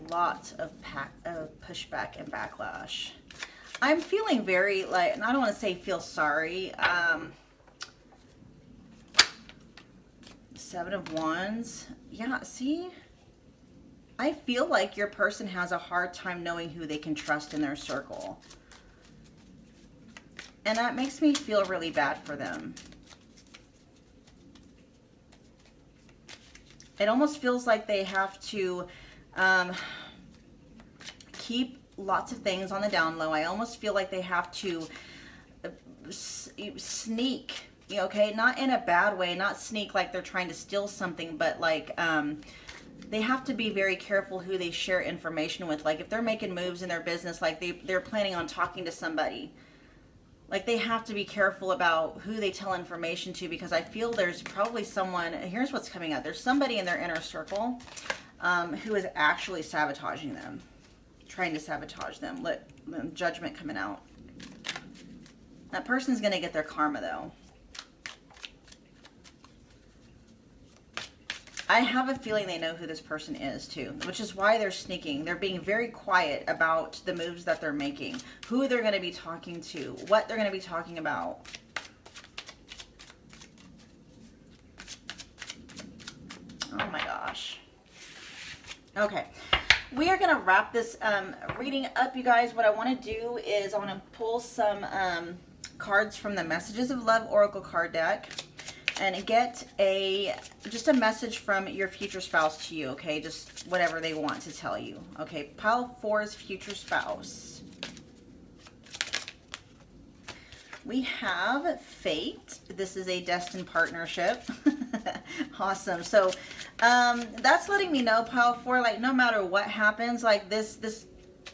S1: Lot of pushback and backlash. I'm feeling very, like, and I don't want to say feel sorry. 7 of Wands. Yeah, see? I feel like your person has a hard time knowing who they can trust in their circle. And that makes me feel really bad for them. It almost feels like they have to keep lots of things on the down low. I almost feel like they have to sneak, okay, not in a bad way, not sneak like they're trying to steal something, but like they have to be very careful who they share information with. Like, if they're making moves in their business, like they're planning on talking to somebody, like, they have to be careful about who they tell information to, because I feel there's probably someone, here's what's coming up, there's somebody in their inner circle who is actually sabotaging them, trying to sabotage them. Look, judgment coming out. That person's going to get their karma, though. I have a feeling they know who this person is too, which is why they're sneaking. They're being very quiet about the moves that they're making, who they're going to be talking to, what they're going to be talking about. Oh my gosh. Okay. We are going to wrap this reading up, you guys. What I want to do is I want to pull some cards from the Messages of Love Oracle card deck and get just a message from your future spouse to you, okay? Just whatever they want to tell you. Okay, pile 4's future spouse. We have Fate. This is a destined partnership. Awesome. So that's letting me know, pile 4, like no matter what happens, like this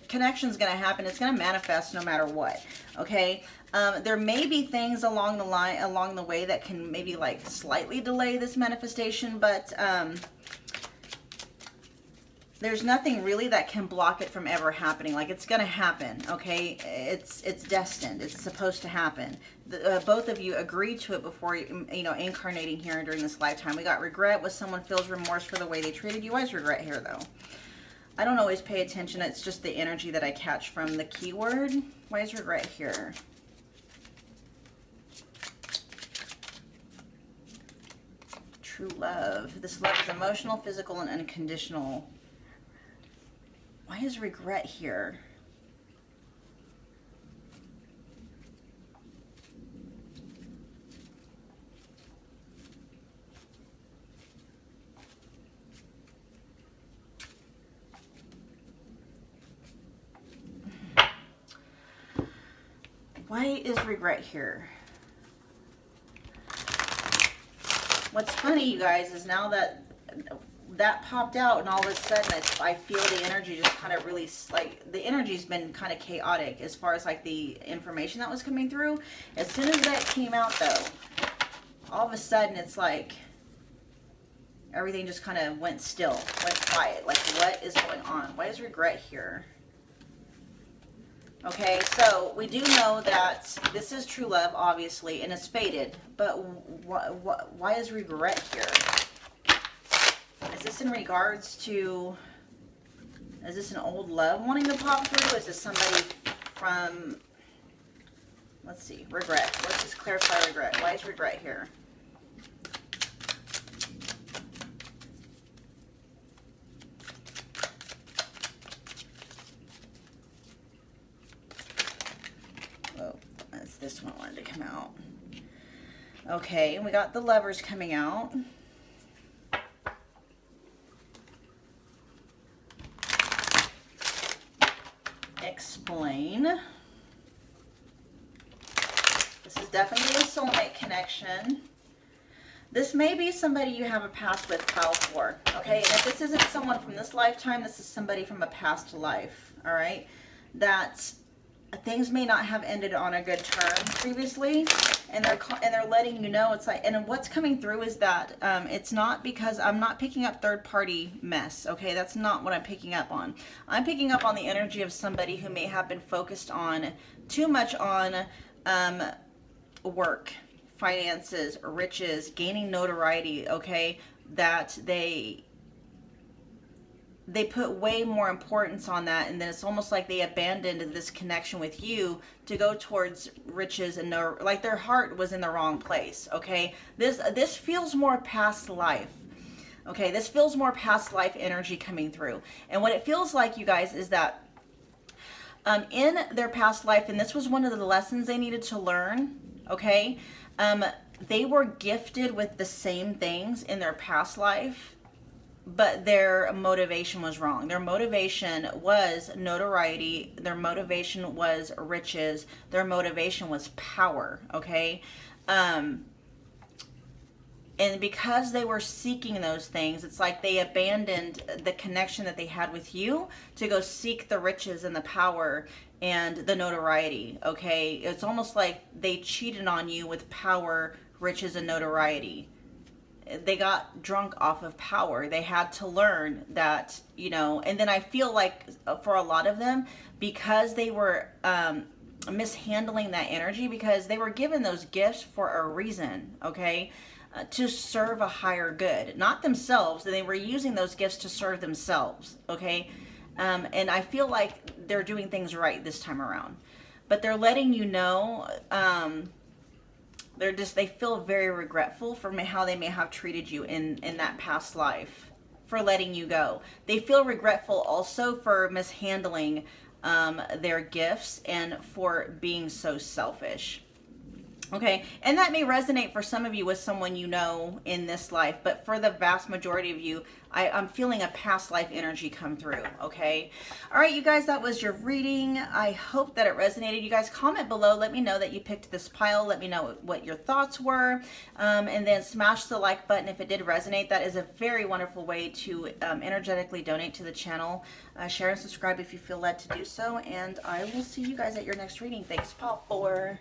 S1: connection is going to happen. It's going to manifest no matter what. Okay. There may be things along the way that can maybe like slightly delay this manifestation, but there's nothing really that can block it from ever happening. Like, it's going to happen, okay? It's destined. It's supposed to happen. Both of you agreed to it before, you know, incarnating here during this lifetime. We got regret with someone feels remorse for the way they treated you. Why is regret here, though? I don't always pay attention. It's just the energy that I catch from the keyword. Why is regret here? True love. This love is emotional, physical, and unconditional. Why is regret here? Why is regret here? What's funny, you guys, is now that popped out and all of a sudden I feel the energy just kind of really, like, the energy's been kind of chaotic as far as like the information that was coming through. As soon as that came out though, all of a sudden it's like everything just kind of went still, went quiet. Like, what is going on? Why is regret here? Okay, so we do know that this is true love, obviously, and it's fated, but why is regret here? Is this in regards to, is this an old love wanting to pop through? Is this somebody from, let's see, regret. Let's just clarify regret. Why is regret here? Oh, that's this one wanted to come out. Okay, and we got the Lovers coming out. Explain. This is definitely a soulmate connection. This may be somebody you have a past with, pile 4. Okay, and if this isn't someone from this lifetime, this is somebody from a past life. All right, that things may not have ended on a good term previously, and they're letting you know. It's like, and what's coming through is that it's not, because I'm not picking up third-party mess. Okay, that's not what I'm picking up on. I'm picking up on the energy of somebody who may have been focused on too much on work, finances, riches, gaining notoriety. Okay, that they put way more importance on that, and then it's almost like they abandoned this connection with you to go towards riches, and like their heart was in the wrong place. Okay, this feels more past life. Okay, this feels more past life energy coming through, and what it feels like, you guys, is that in their past life, and this was one of the lessons they needed to learn. Okay, they were gifted with the same things in their past life, but their motivation was wrong. Their motivation was notoriety. Their motivation was riches. Their motivation was power, okay? And because they were seeking those things, it's like they abandoned the connection that they had with you to go seek the riches and the power and the notoriety, okay? It's almost like they cheated on you with power, riches, and notoriety. They got drunk off of power. They had to learn that, you know, and then I feel like for a lot of them, because they were mishandling that energy, because they were given those gifts for a reason, okay? to serve a higher good, not themselves. They were using those gifts to serve themselves, okay? And I feel like they're doing things right this time around. But they're letting you know, they feel very regretful for how they may have treated you in that past life, for letting you go. They feel regretful also for mishandling their gifts and for being so selfish. Okay, and that may resonate for some of you with someone you know in this life, but for the vast majority of you, I'm feeling a past life energy come through, okay? All right, you guys, that was your reading. I hope that it resonated. You guys, comment below. Let me know that you picked this pile. Let me know what your thoughts were, and then smash the like button if it did resonate. That is a very wonderful way to energetically donate to the channel. Share and subscribe if you feel led to do so, and I will see you guys at your next reading. Thanks, Paul, for...